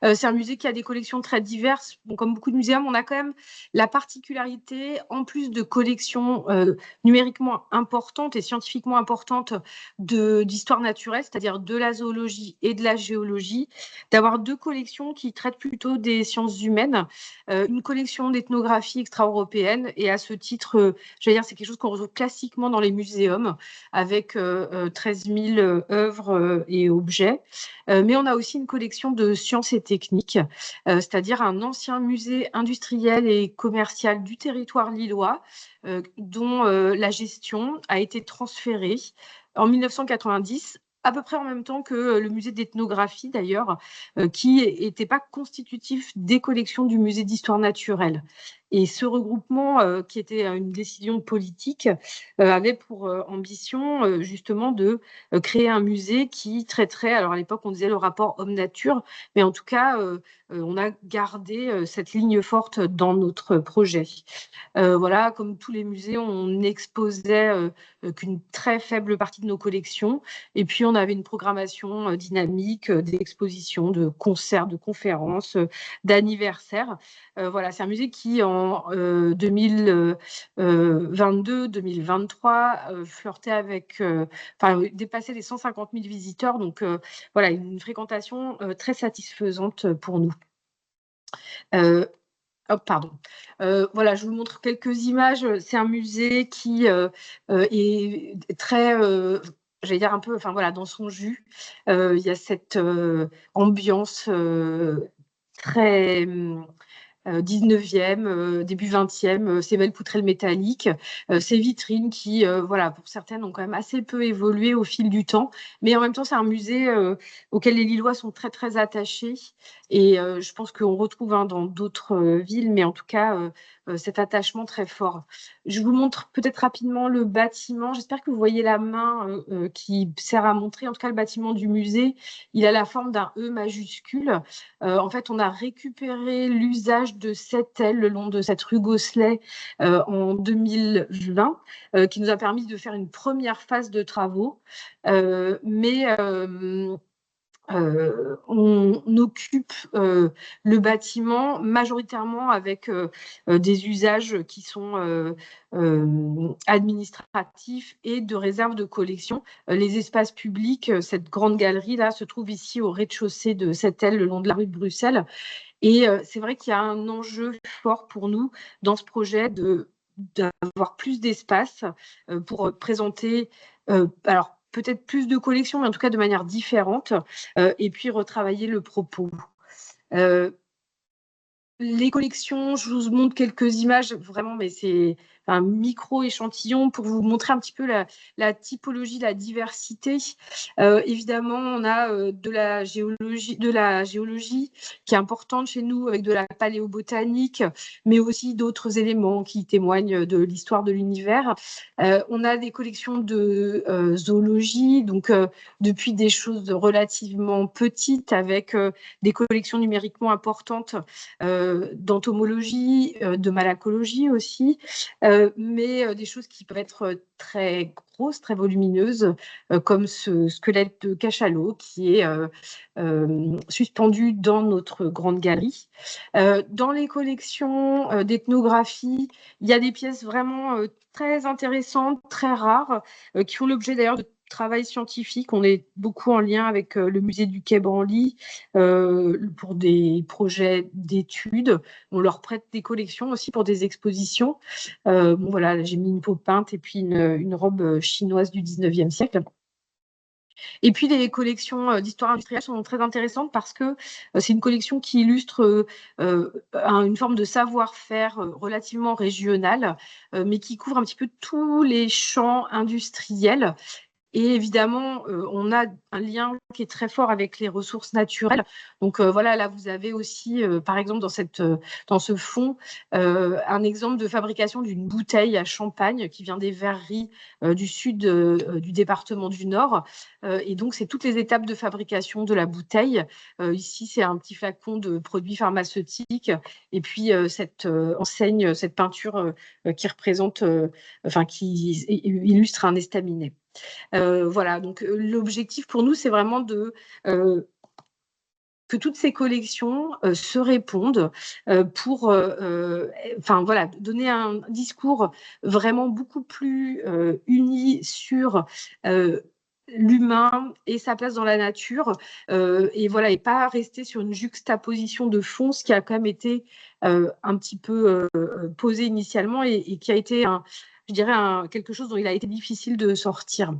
C'est un musée qui a des collections très diverses. Bon, comme beaucoup de muséums, on a quand même la particularité, en plus de collections numériquement importantes et scientifiquement importantes d'histoire naturelle, c'est-à-dire de la zoologie et de la géologie, d'avoir 2 collections qui traitent plutôt des sciences humaines, une collection d'ethnographie extra-européenne. Et à ce titre, j'allais dire, c'est quelque chose qu'on retrouve classiquement dans les muséums, avec 13 000 œuvres et objets. Mais on a aussi une collection de sciences et techniques, c'est-à-dire un ancien musée industriel et commercial du territoire lillois, dont la gestion a été transférée en 1990, à peu près en même temps que le musée d'ethnographie d'ailleurs, qui n'était pas constitutif des collections du musée d'histoire naturelle. Et ce regroupement, qui était une décision politique, avait pour ambition justement de créer un musée qui traiterait, alors à l'époque on disait le rapport homme-nature, mais en tout cas on a gardé cette ligne forte dans notre projet. Voilà, comme tous les musées, on exposait qu'une très faible partie de nos collections, et puis on avait une programmation dynamique d'expositions, de concerts, de conférences, d'anniversaires. Voilà, c'est un musée qui en 2022-2023 flirtait avec, enfin dépassait les 150 000 visiteurs, donc voilà, une fréquentation très satisfaisante pour nous. Oh, pardon. Voilà, je vous montre quelques images. C'est un musée qui est très, j'allais dire un peu, enfin voilà, dans son jus. Il y a cette ambiance très 19e, début 20e, ces belles poutrelles métalliques, ces vitrines qui, voilà, pour certaines ont quand même assez peu évolué au fil du temps, mais en même temps, c'est un musée auquel les Lillois sont très, très attachés. Et je pense qu'on retrouve dans d'autres villes, mais en tout cas, cet attachement très fort. Je vous montre peut-être rapidement le bâtiment. J'espère que vous voyez la main qui sert à montrer, en tout cas, le bâtiment du musée. Il a la forme d'un E majuscule. En fait, on a récupéré l'usage de cette aile le long de cette rue Gosselet en 2020, qui nous a permis de faire une première phase de travaux. Mais on occupe le bâtiment majoritairement avec des usages qui sont administratifs et de réserve de collection. Les espaces publics, cette grande galerie-là se trouve ici au rez-de-chaussée de cette aile le long de la rue de Bruxelles. Et c'est vrai qu'il y a un enjeu fort pour nous dans ce projet d'avoir plus d'espace pour présenter, alors peut-être plus de collections, mais en tout cas de manière différente, et puis retravailler le propos. Les collections, je vous montre quelques images vraiment, mais c'est un micro-échantillon pour vous montrer un petit peu la typologie, la diversité. Évidemment, on a de la géologie qui est importante chez nous, avec de la paléobotanique, mais aussi d'autres éléments qui témoignent de l'histoire de l'univers. On a des collections de zoologie, donc depuis des choses relativement petites, avec des collections numériquement importantes d'entomologie, de malacologie aussi, mais des choses qui peuvent être très grosses, très volumineuses, comme ce squelette de cachalot qui est suspendu dans notre grande galerie. Dans les collections d'ethnographie, il y a des pièces vraiment très intéressantes, très rares, qui font l'objet d'ailleurs de travail scientifique. On est beaucoup en lien avec le musée du Quai Branly pour des projets d'études. On leur prête des collections aussi pour des expositions. Bon, voilà, j'ai mis une peau peinte et puis une robe chinoise du 19e siècle. Et puis, les collections d'histoire industrielle sont très intéressantes parce que c'est une collection qui illustre une forme de savoir-faire relativement régional, mais qui couvre un petit peu tous les champs industriels. Et évidemment, on a un lien qui est très fort avec les ressources naturelles. Donc voilà, là, vous avez aussi, par exemple, dans ce fond, un exemple de fabrication d'une bouteille à champagne qui vient des verreries du sud du département du Nord. Et donc, c'est toutes les étapes de fabrication de la bouteille. Ici, c'est un petit flacon de produits pharmaceutiques. Et puis, cette enseigne, cette peinture qui représente, qui illustre un estaminet. Voilà, donc l'objectif pour nous, c'est vraiment que toutes ces collections se répondent pour voilà, donner un discours vraiment beaucoup plus uni sur l'humain et sa place dans la nature, et voilà, et pas rester sur une juxtaposition de fond, ce qui a quand même été un petit peu posé initialement et qui a été je dirais quelque chose dont il a été difficile de sortir.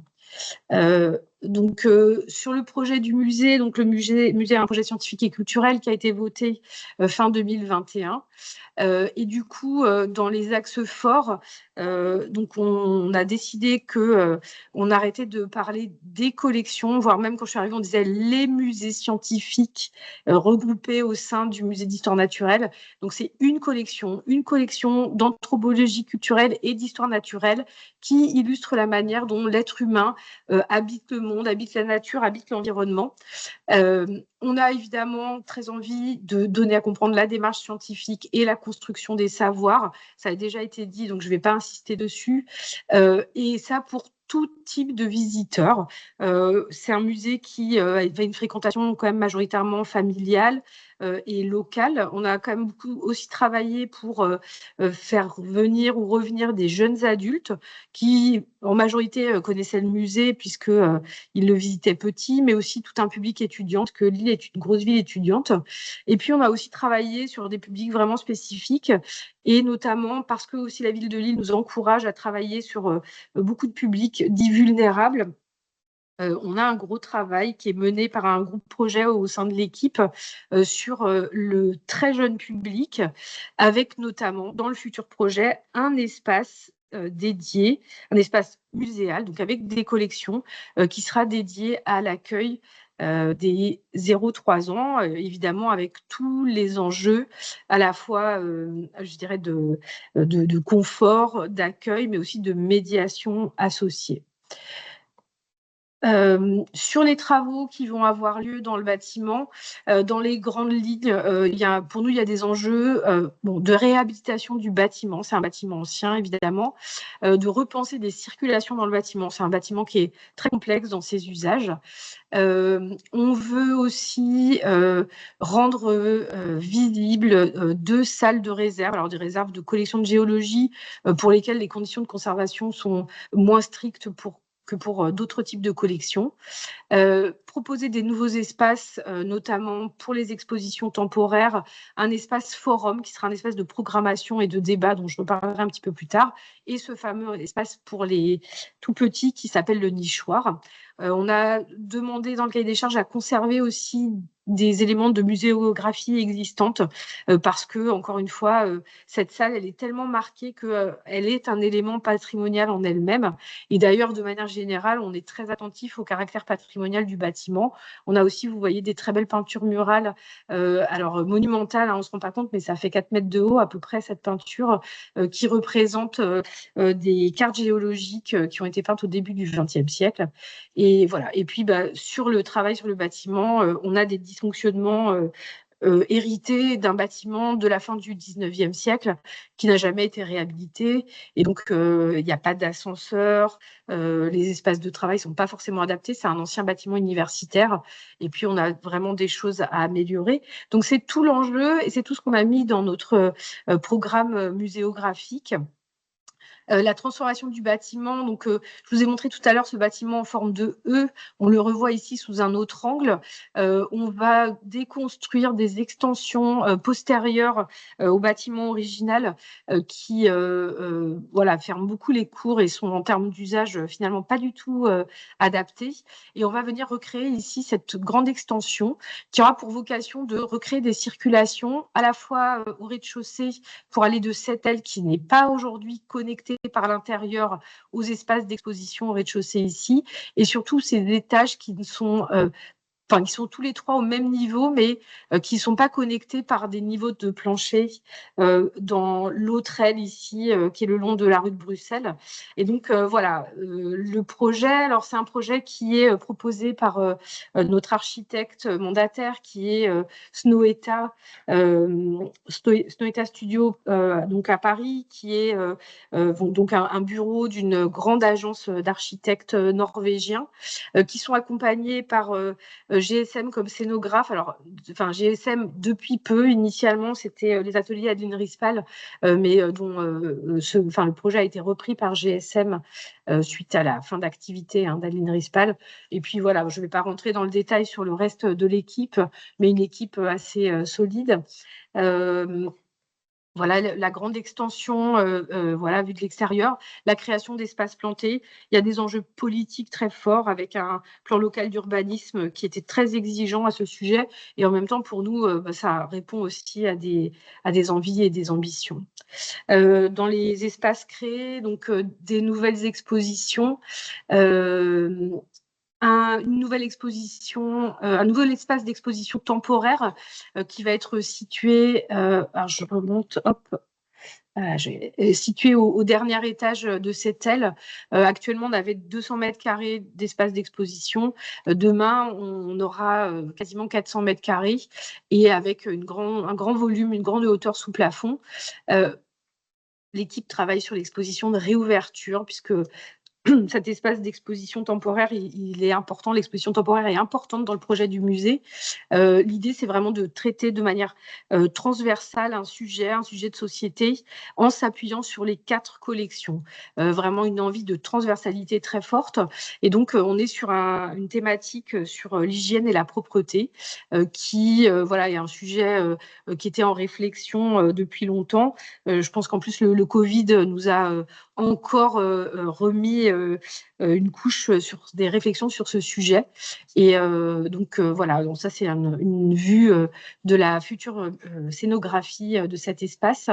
Donc, sur le projet du musée, donc le musée a un projet scientifique et culturel qui a été voté fin 2021. Et du coup, dans les axes forts, donc on a décidé que on arrêtait de parler des collections, voire même quand je suis arrivée, on disait les musées scientifiques regroupés au sein du musée d'histoire naturelle. Donc c'est une collection d'anthropologie culturelle et d'histoire naturelle qui illustre la manière dont l'être humain habite le monde, habite la nature, habite l'environnement. On a évidemment très envie de donner à comprendre la démarche scientifique et la construction des savoirs. Ça a déjà été dit, donc je ne vais pas insister dessus. Et ça pour tout type de visiteurs. C'est un musée qui a une fréquentation quand même majoritairement familiale et locale. On a quand même beaucoup aussi travaillé pour faire venir ou revenir des jeunes adultes qui, en majorité, connaissaient le musée puisque ils le visitaient petit, mais aussi tout un public étudiant, parce que Lille est une grosse ville étudiante. Et puis, on a aussi travaillé sur des publics vraiment spécifiques, et notamment parce que aussi la ville de Lille nous encourage à travailler sur beaucoup de publics dits vulnérables. On a un gros travail qui est mené par un groupe projet au sein de l'équipe sur le très jeune public, avec notamment dans le futur projet un espace dédié, un espace muséal, donc avec des collections qui sera dédié à l'accueil des 0-3 ans, évidemment avec tous les enjeux à la fois, je dirais, de confort, d'accueil, mais aussi de médiation associée. Sur les travaux qui vont avoir lieu dans le bâtiment, dans les grandes lignes, pour nous, il y a des enjeux de réhabilitation du bâtiment. C'est un bâtiment ancien, évidemment, de repenser des circulations dans le bâtiment. C'est un bâtiment qui est très complexe dans ses usages. On veut aussi rendre visibles 2 salles de réserve, alors des réserves de collection de géologie pour lesquelles les conditions de conservation sont moins strictes que pour d'autres types de collections. Proposer des nouveaux espaces, notamment pour les expositions temporaires, un espace forum qui sera un espace de programmation et de débat dont je reparlerai un petit peu plus tard, et ce fameux espace pour les tout petits qui s'appelle le nichoir. On a demandé dans le cahier des charges à conserver aussi des éléments de muséographie existantes parce que, encore une fois, cette salle, elle est tellement marquée qu'elle est un élément patrimonial en elle-même. Et d'ailleurs, de manière générale, on est très attentif au caractère patrimonial du bâtiment. On a aussi, vous voyez, des très belles peintures murales, alors monumentales, hein, on ne se rend pas compte, mais ça fait 4 mètres de haut à peu près, cette peinture, qui représente des cartes géologiques qui ont été peintes au début du XXe siècle. Et voilà. Et puis, sur le travail sur le bâtiment, on a des dysfonctionnements hérités d'un bâtiment de la fin du XIXe siècle qui n'a jamais été réhabilité. Et donc, il n'y a pas d'ascenseur, les espaces de travail ne sont pas forcément adaptés. C'est un ancien bâtiment universitaire. Et puis, on a vraiment des choses à améliorer. Donc, c'est tout l'enjeu et c'est tout ce qu'on a mis dans notre programme muséographique. La transformation du bâtiment, donc je vous ai montré tout à l'heure ce bâtiment en forme de E, on le revoit ici sous un autre angle. On va déconstruire des extensions postérieures au bâtiment original qui voilà, ferment beaucoup les cours et sont en termes d'usage finalement pas du tout adaptés. Et on va venir recréer ici cette grande extension qui aura pour vocation de recréer des circulations à la fois au rez-de-chaussée pour aller de cette aile qui n'est pas aujourd'hui connectée par l'intérieur aux espaces d'exposition au rez-de-chaussée ici, et surtout ces étages qui sont enfin, ils sont tous les trois au même niveau, mais qui ne sont pas connectés par des niveaux de plancher dans l'autre aile ici, qui est le long de la rue de Bruxelles. Et donc, voilà, le projet, alors c'est un projet qui est proposé par notre architecte mandataire, qui est Snoeta Studio, donc à Paris, qui est donc un bureau d'une grande agence d'architectes norvégiens, qui sont accompagnés par GSM comme scénographe. Alors, enfin, GSM depuis peu, initialement, c'était les ateliers Adeline Rispal, mais dont le projet a été repris par GSM suite à la fin d'activité d'Adeline Rispal. Et puis voilà, je ne vais pas rentrer dans le détail sur le reste de l'équipe, mais une équipe assez solide. Voilà la grande extension, voilà, vue de l'extérieur, la création d'espaces plantés. Il y a des enjeux politiques très forts avec un plan local d'urbanisme qui était très exigeant à ce sujet. Et en même temps, pour nous, ça répond aussi à des envies et des ambitions. Dans les espaces créés, donc des nouvelles expositions, une nouvelle exposition, un nouvel espace d'exposition temporaire qui va être situé, alors je remonte, hop, situé au dernier étage de cette aile. Actuellement, on avait 200 mètres carrés d'espace d'exposition. Demain, on aura quasiment 400 mètres carrés et avec un grand volume, une grande hauteur sous plafond. L'équipe travaille sur l'exposition de réouverture puisque cet espace d'exposition temporaire, il est important. L'exposition temporaire est importante dans le projet du musée. L'idée, c'est vraiment de traiter de manière transversale un sujet de société en s'appuyant sur les 4 collections. Vraiment une envie de transversalité très forte. Et donc, on est sur une thématique sur l'hygiène et la propreté qui, voilà, est un sujet qui était en réflexion depuis longtemps. Je pense qu'en plus, le Covid nous a encore remis une couche sur des réflexions sur ce sujet. Et donc, voilà, donc ça, c'est une vue de la future scénographie de cet espace.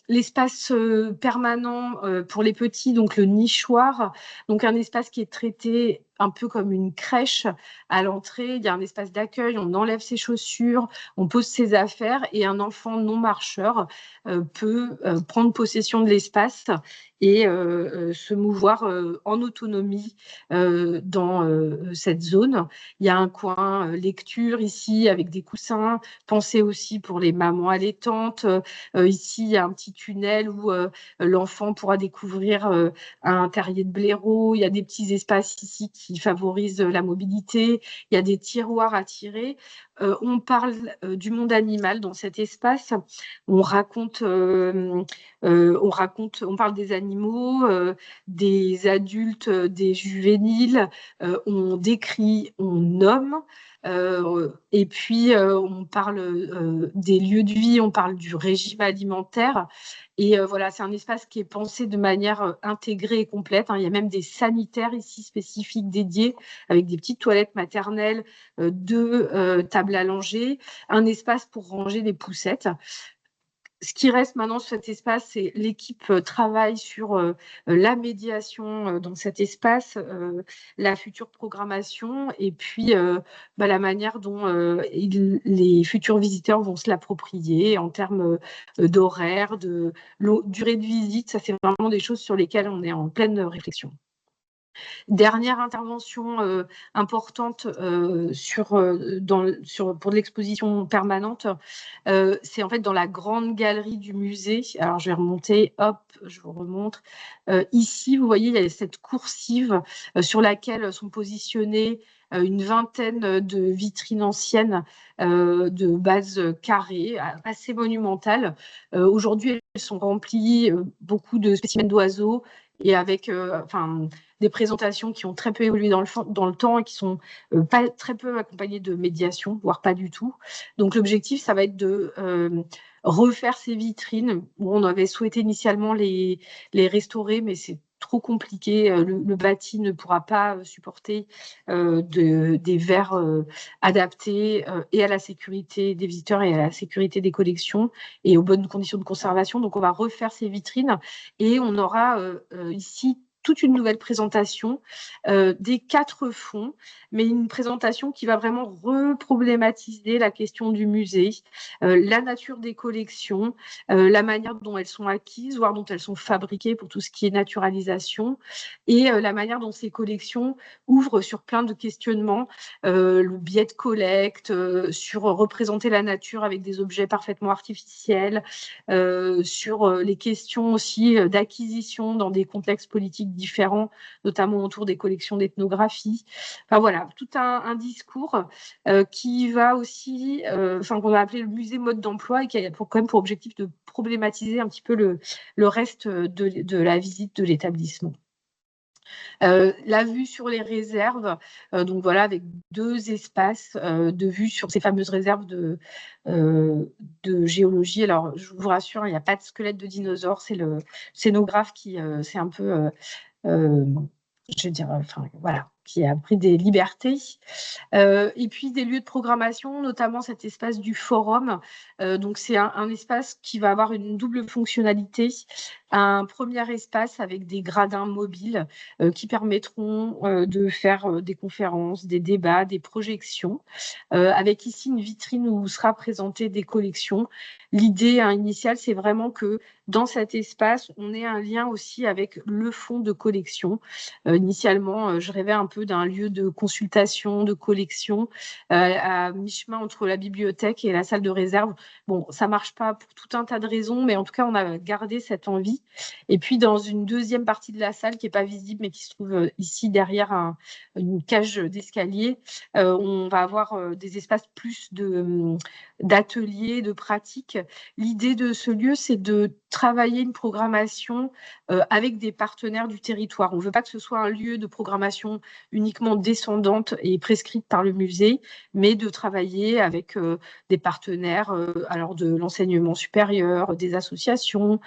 L'espace permanent pour les petits, donc le nichoir, donc un espace qui est traité un peu comme une crèche. À l'entrée, il y a un espace d'accueil, on enlève ses chaussures, on pose ses affaires et un enfant non marcheur peut prendre possession de l'espace et se mouvoir en autonomie dans cette zone. Il y a un coin lecture ici avec des coussins, pensé aussi pour les mamans allaitantes. Ici, il y a un petit tunnel où l'enfant pourra découvrir un terrier de blaireau. Il y a des petits espaces ici qui favorisent la mobilité. Il y a des tiroirs à tirer. On parle du monde animal dans cet espace. On parle des animaux, des adultes, des juvéniles. On décrit, on nomme. Et puis, on parle des lieux de vie, on parle du régime alimentaire. Et voilà, c'est un espace qui est pensé de manière intégrée et complète. Il y a même des sanitaires ici spécifiques dédiés avec des petites toilettes maternelles, 2 tables à langer, un espace pour ranger des poussettes. Ce qui reste maintenant sur cet espace, c'est l'équipe travaille sur la médiation dans cet espace, la future programmation et puis la manière dont les futurs visiteurs vont se l'approprier en termes d'horaire, de durée de visite. Ça, c'est vraiment des choses sur lesquelles on est en pleine réflexion. Dernière intervention importante pour l'exposition permanente, c'est en fait dans la grande galerie du musée. Alors, je vais remonter, hop, je vous remontre. Ici, vous voyez, il y a cette coursive sur laquelle sont positionnés une vingtaine de vitrines anciennes de base carrée, assez monumentales. Aujourd'hui, elles sont remplies beaucoup de spécimens d'oiseaux et avec des présentations qui ont très peu évolué dans le temps et qui sont très peu accompagnées de médiation, voire pas du tout. Donc l'objectif, ça va être de refaire ces vitrines où on avait souhaité initialement les restaurer, mais c'est trop compliqué. Le bâti ne pourra pas supporter des verres adaptés et à la sécurité des visiteurs et à la sécurité des collections et aux bonnes conditions de conservation. Donc, on va refaire ces vitrines et on aura ici toute une nouvelle présentation des 4 fonds, mais une présentation qui va vraiment reproblématiser la question du musée, la nature des collections, la manière dont elles sont acquises, voire dont elles sont fabriquées pour tout ce qui est naturalisation, et la manière dont ces collections ouvrent sur plein de questionnements, le biais de collecte, sur représenter la nature avec des objets parfaitement artificiels, sur les questions aussi d'acquisition dans des contextes politiques différents, notamment autour des collections d'ethnographie. Enfin voilà, tout un discours qui va aussi, qu'on va appeler le musée mode d'emploi et qui a quand même pour objectif de problématiser un petit peu le reste de la visite de l'établissement. La vue sur les réserves, donc voilà, avec 2 espaces de vue sur ces fameuses réserves de géologie. Alors, je vous rassure, il n'y a pas de squelette de dinosaure, c'est le scénographe qui c'est un peu, je veux dire, voilà, qui a pris des libertés. Et puis des lieux de programmation, notamment cet espace du forum. Donc c'est un espace qui va avoir une double fonctionnalité. Un premier espace avec des gradins mobiles qui permettront de faire des conférences, des débats, des projections, avec ici une vitrine où sera présentée des collections. L'idée initiale, c'est vraiment que dans cet espace, on ait un lien aussi avec le fonds de collection. Initialement, je rêvais un peu d'un lieu de consultation, de collection, à mi-chemin entre la bibliothèque et la salle de réserve. Bon, ça marche pas pour tout un tas de raisons, mais en tout cas, on a gardé cette envie. Et puis, dans une deuxième partie de la salle qui n'est pas visible, mais qui se trouve ici derrière une cage d'escalier, on va avoir des espaces plus d'ateliers, de pratiques. L'idée de ce lieu, c'est de travailler une programmation avec des partenaires du territoire. On ne veut pas que ce soit un lieu de programmation uniquement descendante et prescrite par le musée, mais de travailler avec des partenaires, alors de l'enseignement supérieur, des associations,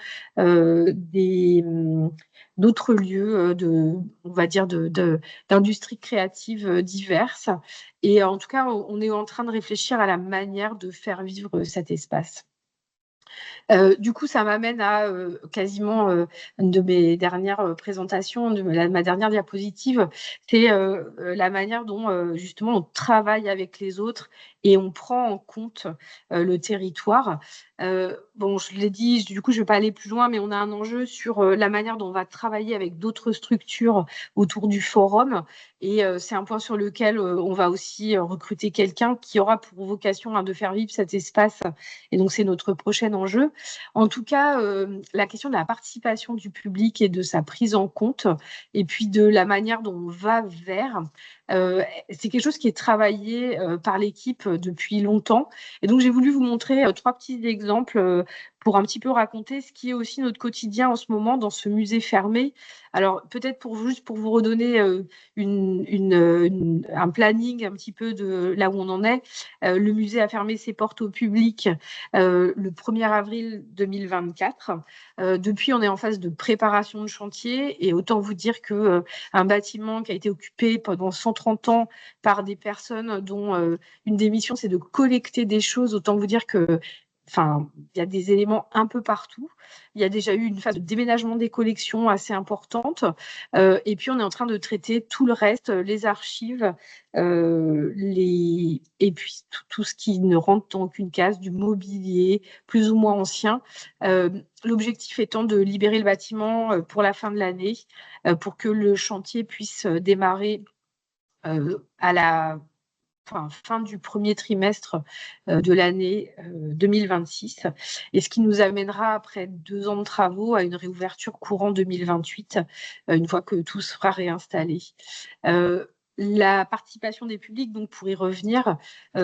d'autres lieux on va dire, d'industries créatives diverses. Et en tout cas, on est en train de réfléchir à la manière de faire vivre cet espace. Du coup, ça m'amène à quasiment une de mes dernières présentations, ma dernière diapositive, c'est la manière dont justement on travaille avec les autres et on prend en compte le territoire. Bon, je l'ai dit, du coup, je ne vais pas aller plus loin, mais on a un enjeu sur la manière dont on va travailler avec d'autres structures autour du forum. Et c'est un point sur lequel on va aussi recruter quelqu'un qui aura pour vocation de faire vivre cet espace. Et donc, c'est notre prochain enjeu. En tout cas, la question de la participation du public et de sa prise en compte, et puis de la manière dont on va vers, c'est quelque chose qui est travaillé par l'équipe depuis longtemps. Et donc, j'ai voulu vous montrer 3 petits exemples pour un petit peu raconter ce qui est aussi notre quotidien en ce moment dans ce musée fermé. Alors, peut-être juste pour vous redonner un planning un petit peu de là où on en est. Le musée a fermé ses portes au public le 1er avril 2024. Depuis, on est en phase de préparation de chantier et autant vous dire que un bâtiment qui a été occupé pendant 130 ans par des personnes dont une des missions, c'est de collecter des choses, autant vous dire que il y a des éléments un peu partout. Il y a déjà eu une phase de déménagement des collections assez importante. Et puis, on est en train de traiter tout le reste, les archives, et puis tout ce qui ne rentre dans aucune case, du mobilier plus ou moins ancien. L'objectif étant de libérer le bâtiment pour la fin de l'année, pour que le chantier puisse démarrer à la fin du premier trimestre de l'année 2026, et ce qui nous amènera, après 2 ans de travaux, à une réouverture courant 2028, une fois que tout sera réinstallé. la participation des publics, donc pour y revenir,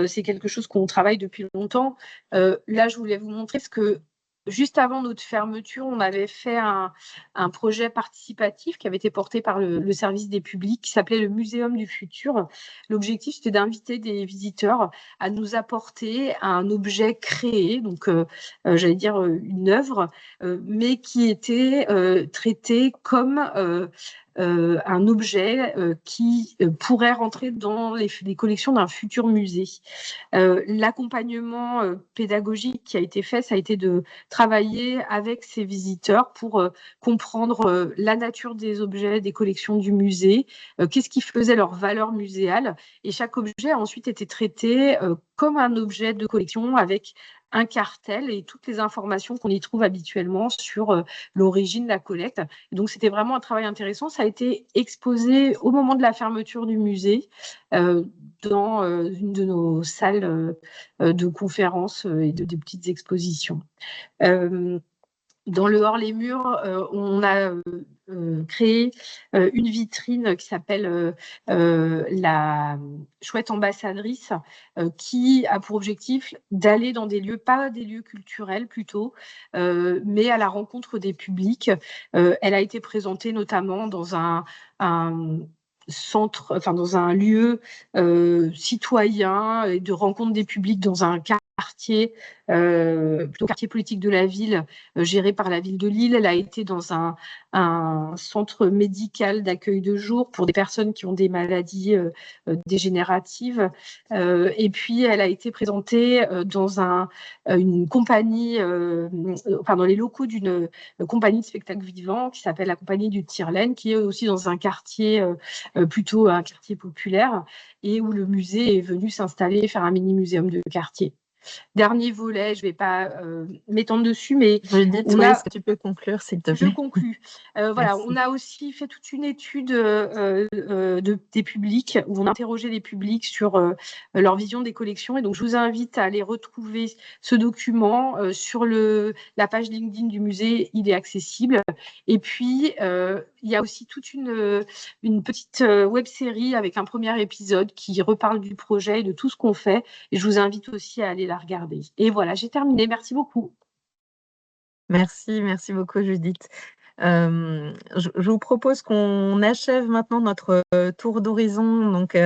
c'est quelque chose qu'on travaille depuis longtemps. Là, je voulais vous montrer ce que juste avant notre fermeture, on avait fait un projet participatif qui avait été porté par le service des publics qui s'appelait le Muséum du futur. L'objectif, c'était d'inviter des visiteurs à nous apporter un objet créé, donc j'allais dire une œuvre, mais qui était traité comme un objet qui pourrait rentrer dans les collections d'un futur musée. L'accompagnement pédagogique qui a été fait, ça a été de travailler avec ces visiteurs pour comprendre la nature des objets, des collections du musée, qu'est-ce qui faisait leur valeur muséale. Et chaque objet a ensuite été traité comme un objet de collection avec un cartel et toutes les informations qu'on y trouve habituellement sur l'origine de la collecte. Et donc, c'était vraiment un travail intéressant. Ça a été exposé au moment de la fermeture du musée dans une de nos salles de conférences et de petites expositions. Dans le hors-les-murs, on a créé une vitrine qui s'appelle la chouette ambassadrice, qui a pour objectif d'aller dans des lieux, pas des lieux culturels plutôt, mais à la rencontre des publics. Elle a été présentée notamment dans un centre, enfin dans un lieu citoyen et de rencontre des publics dans un quartier, plutôt quartier politique de la ville, géré par la ville de Lille. Elle a été dans un centre médical d'accueil de jour pour des personnes qui ont des maladies dégénératives. Et puis, elle a été présentée dans une compagnie, enfin dans les locaux d'une compagnie de spectacle vivant qui s'appelle la Compagnie du Tire-Laine, qui est aussi dans un quartier, plutôt un quartier populaire, et où le musée est venu s'installer, faire un mini-muséum de quartier. Dernier volet, je ne vais pas m'étendre dessus, mais Judith, est-ce que tu peux conclure, s'il te plaît? Je conclus. Voilà, on a aussi fait toute une étude des publics, où on a interrogé les publics sur leur vision des collections. Et donc, je vous invite à aller retrouver ce document sur la page LinkedIn du musée. Il est accessible. Et puis, il y a aussi toute une petite web-série avec un premier épisode qui reparle du projet et de tout ce qu'on fait. Et je vous invite aussi à aller la regarder. Et voilà, j'ai terminé. Merci beaucoup. Merci beaucoup Judith. Je vous propose qu'on achève maintenant notre tour d'horizon, donc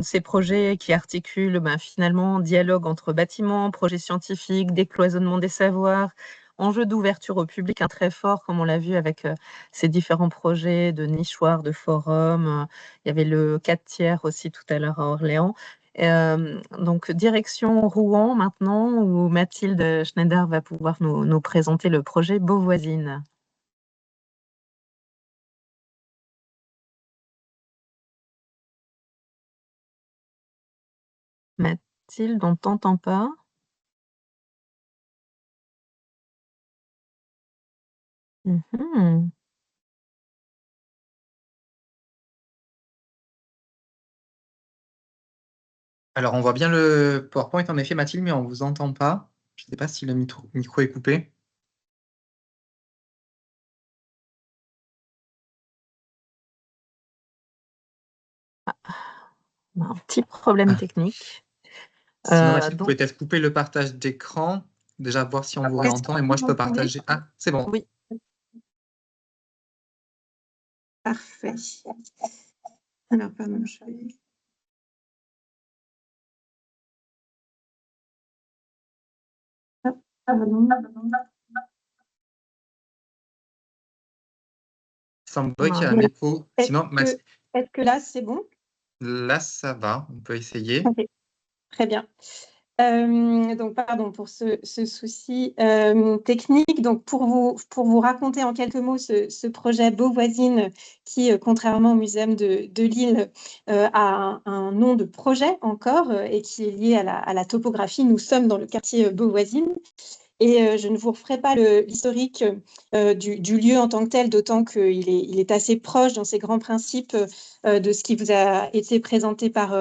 ces projets qui articulent finalement dialogue entre bâtiments, projets scientifiques, décloisonnement des savoirs, enjeux d'ouverture au public très fort, comme on l'a vu avec ces différents projets de nichoirs, de forums. Il y avait le 4 tiers aussi tout à l'heure à Orléans. Donc, direction Rouen maintenant, où Mathilde Schneider va pouvoir nous présenter le projet Beauvoisine. Mathilde, on ne t'entend pas. Alors, on voit bien le PowerPoint, en effet, Mathilde, mais on ne vous entend pas. Je ne sais pas si le micro est coupé. On a un petit problème technique. Sinon, Mathilde, vous pouvez peut-être couper le partage d'écran, déjà voir si on vous réentend, et moi, je peux partager. Ah, c'est bon. Oui. Parfait. Alors, pardon, je vais... Il semblerait qu'il y a un écho. Sinon, est-ce que là, c'est bon? Là, ça va. On peut essayer. Okay. Très bien. Donc, pardon pour ce souci technique. Donc, pour vous raconter en quelques mots ce projet Beauvoisine qui, contrairement au Muséum de Lille, a un nom de projet encore et qui est lié à la topographie. Nous sommes dans le quartier Beauvoisine. Et je ne vous referai pas l'historique du lieu en tant que tel, d'autant qu'il est assez proche dans ses grands principes de ce qui vous a été présenté par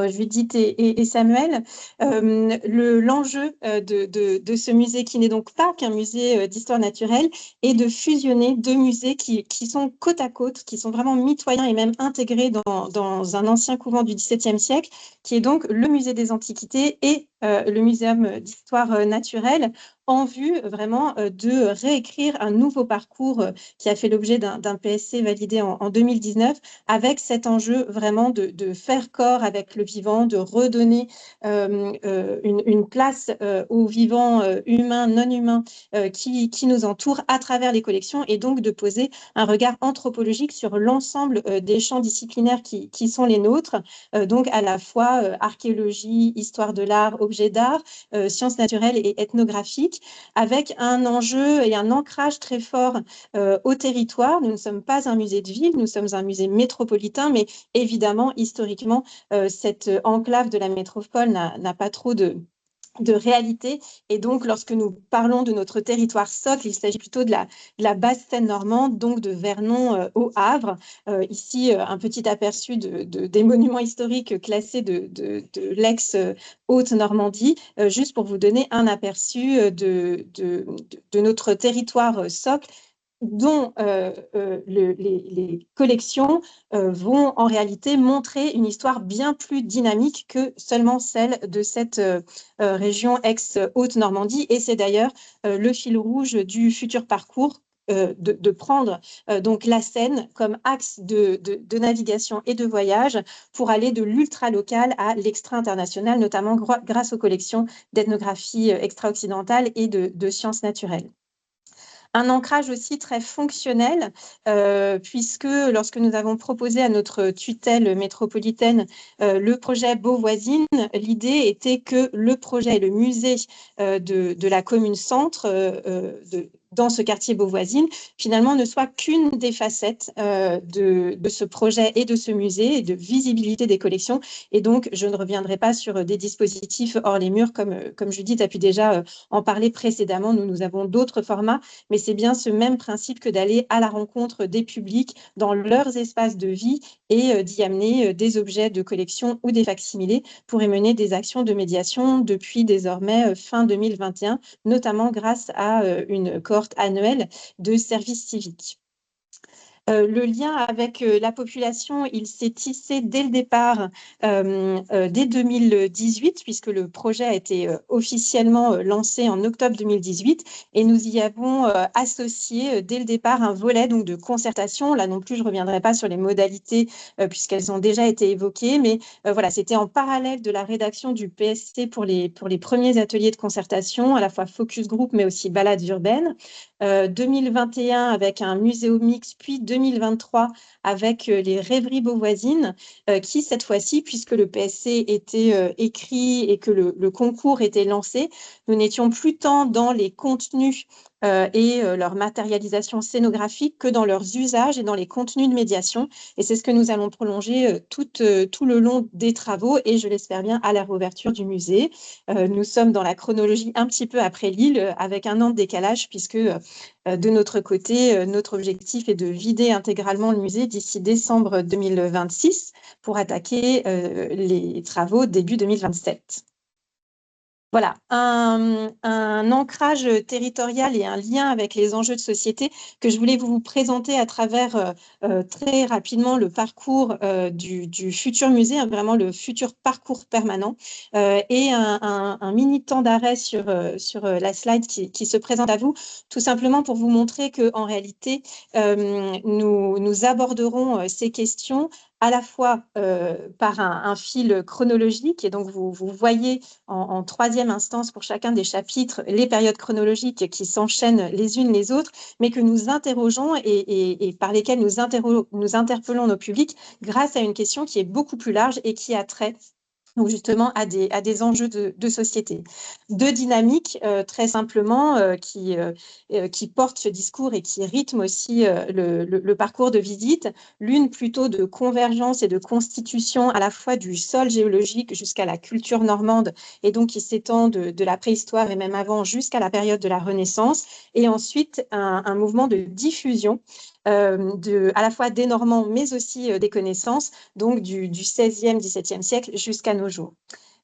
Judith et Samuel, l'enjeu de ce musée, qui n'est donc pas qu'un musée d'histoire naturelle, est de fusionner deux musées qui sont côte à côte, qui sont vraiment mitoyens et même intégrés dans un ancien couvent du XVIIe siècle, qui est donc le musée des Antiquités et le Muséum d'histoire naturelle, en vue vraiment de réécrire un nouveau parcours qui a fait l'objet d'un PSC validé en 2019, avec cet enjeu vraiment de faire corps avec le vivant, de redonner une place aux vivants humains, non humains qui nous entourent à travers les collections, et donc de poser un regard anthropologique sur l'ensemble des champs disciplinaires qui sont les nôtres, donc à la fois archéologie, histoire de l'art, objets d'art, sciences naturelles et ethnographiques, avec un enjeu et un ancrage très fort au territoire. Nous ne sommes pas un musée de ville, nous sommes un musée métropolitain, mais évidemment, historiquement, cette enclave de la métropole n'a pas trop de réalité. Et donc, lorsque nous parlons de notre territoire socle, il s'agit plutôt de la basse Seine normande, donc de Vernon au Havre. Ici, un petit aperçu des monuments historiques classés de l'ex-Haute-Normandie, juste pour vous donner un aperçu de notre territoire socle, dont les collections vont en réalité montrer une histoire bien plus dynamique que seulement celle de cette région ex-Haute-Normandie. Et c'est d'ailleurs le fil rouge du futur parcours, de prendre donc la Seine comme axe de navigation et de voyage pour aller de l'ultra-local à l'extra-international, notamment grâce aux collections d'ethnographie extra-occidentale et de sciences naturelles. Un ancrage aussi très fonctionnel, puisque lorsque nous avons proposé à notre tutelle métropolitaine le projet Beauvoisine, l'idée était que le projet et le musée de la commune centre dans ce quartier Beauvoisine, finalement, ne soit qu'une des facettes de ce projet et de ce musée, et de visibilité des collections. Et donc, je ne reviendrai pas sur des dispositifs hors les murs, comme Judith a pu déjà en parler précédemment. Nous avons d'autres formats, mais c'est bien ce même principe que d'aller à la rencontre des publics dans leurs espaces de vie et d'y amener des objets de collection ou des facsimilés pour y mener des actions de médiation depuis désormais fin 2021, notamment grâce à une cohorte annuelle de services civiques. Le lien avec la population, il s'est tissé dès le départ, dès 2018, puisque le projet a été officiellement lancé en octobre 2018, et nous y avons associé dès le départ un volet donc, de concertation. Là non plus, je ne reviendrai pas sur les modalités, puisqu'elles ont déjà été évoquées, mais voilà, c'était en parallèle de la rédaction du PSC pour les premiers ateliers de concertation, à la fois focus group, mais aussi balades urbaines. 2021 avec un muséomix, puis 2023 avec les rêveries beauvoisines, qui cette fois-ci, puisque le PSC était écrit et que le concours était lancé, nous n'étions plus tant dans les contenus et leur matérialisation scénographique que dans leurs usages et dans les contenus de médiation. Et c'est ce que nous allons prolonger tout le long des travaux et je l'espère bien à la réouverture du musée. Nous sommes dans la chronologie un petit peu après Lille avec un an de décalage puisque de notre côté, notre objectif est de vider intégralement le musée d'ici décembre 2026 pour attaquer les travaux début 2027. Voilà, un ancrage territorial et un lien avec les enjeux de société que je voulais vous présenter à travers très rapidement le parcours du futur musée, vraiment le futur parcours permanent, et un mini temps d'arrêt sur la slide qui se présente à vous, tout simplement pour vous montrer qu'en réalité, nous aborderons ces questions à la fois par un fil chronologique, et donc vous voyez en troisième instance pour chacun des chapitres les périodes chronologiques qui s'enchaînent les unes les autres, mais que nous interrogeons et par lesquelles nous interpellons nos publics grâce à une question qui est beaucoup plus large et qui a trait donc justement à des enjeux de société. Deux dynamiques très simplement qui portent ce discours et qui rythment aussi le parcours de visite. L'une plutôt de convergence et de constitution à la fois du sol géologique jusqu'à la culture normande et donc qui s'étend de la préhistoire et même avant jusqu'à la période de la Renaissance. Et ensuite un mouvement de diffusion à la fois des Normands, mais aussi des connaissances, donc du XVIe, XVIIe siècle jusqu'à nos jours.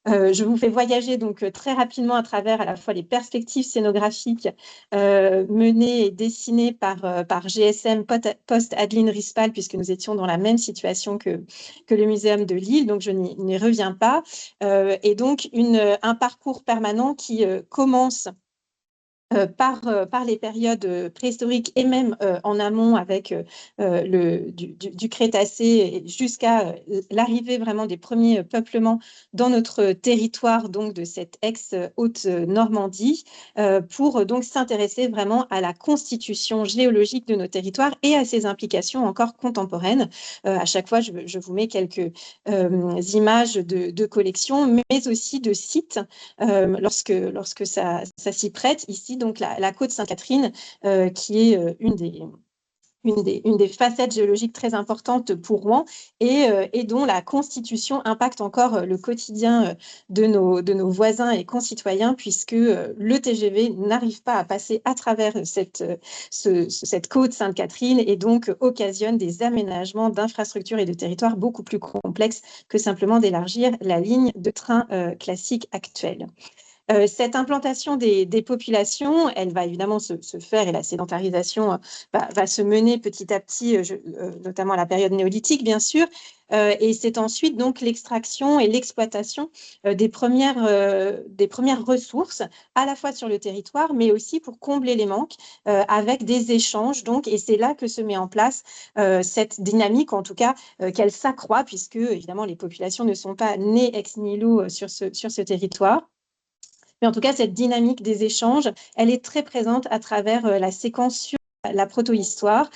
Je vous fais voyager donc très rapidement à travers à la fois les perspectives scénographiques menées et dessinées par GSM post-Adeline Rispal, puisque nous étions dans la même situation que le Muséum de Lille, donc je n'y reviens pas. Et donc un parcours permanent qui commence par les périodes préhistoriques et même en amont avec du Crétacé jusqu'à l'arrivée vraiment des premiers peuplements dans notre territoire, donc de cette ex-Haute-Normandie, pour donc s'intéresser vraiment à la constitution géologique de nos territoires et à ses implications encore contemporaines. À chaque fois, je vous mets quelques images de collections, mais aussi de sites lorsque ça s'y prête. Ici, donc la côte Sainte-Catherine, qui est une des facettes géologiques très importantes pour Rouen et dont la constitution impacte encore le quotidien de nos voisins et concitoyens, puisque le TGV n'arrive pas à passer à travers cette côte Sainte-Catherine et donc occasionne des aménagements d'infrastructures et de territoires beaucoup plus complexes que simplement d'élargir la ligne de train classique actuelle. Cette implantation des populations, elle va évidemment se faire et la sédentarisation va se mener petit à petit, notamment à la période néolithique, bien sûr. Et c'est ensuite donc l'extraction et l'exploitation des premières ressources, à la fois sur le territoire, mais aussi pour combler les manques avec des échanges. Donc, et c'est là que se met en place cette dynamique, en tout cas, qu'elle s'accroît, puisque évidemment les populations ne sont pas nées ex nihilo sur ce territoire. Mais en tout cas, cette dynamique des échanges, elle est très présente à travers la séquence sur la protohistoire,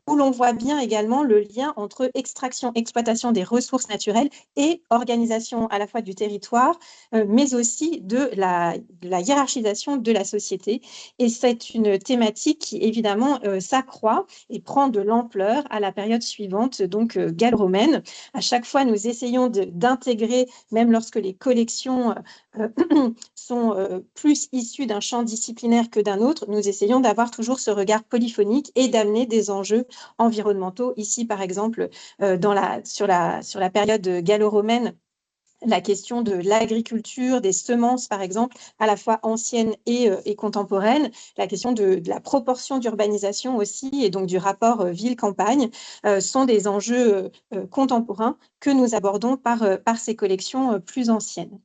où l'on voit bien également le lien entre extraction, exploitation des ressources naturelles et organisation à la fois du territoire, mais aussi de la hiérarchisation de la société. Et c'est une thématique qui, évidemment, s'accroît et prend de l'ampleur à la période suivante, donc gallo-romaine. À chaque fois, nous essayons d'intégrer, même lorsque les collections sont plus issues d'un champ disciplinaire que d'un autre, nous essayons d'avoir toujours ce regard polyphonique et d'amener des enjeux environnementaux. Ici, par exemple, sur la période gallo-romaine, la question de l'agriculture, des semences, par exemple, à la fois anciennes et contemporaines, la question de la proportion d'urbanisation aussi, et donc du rapport ville-campagne, sont des enjeux contemporains que nous abordons par ces collections plus anciennes.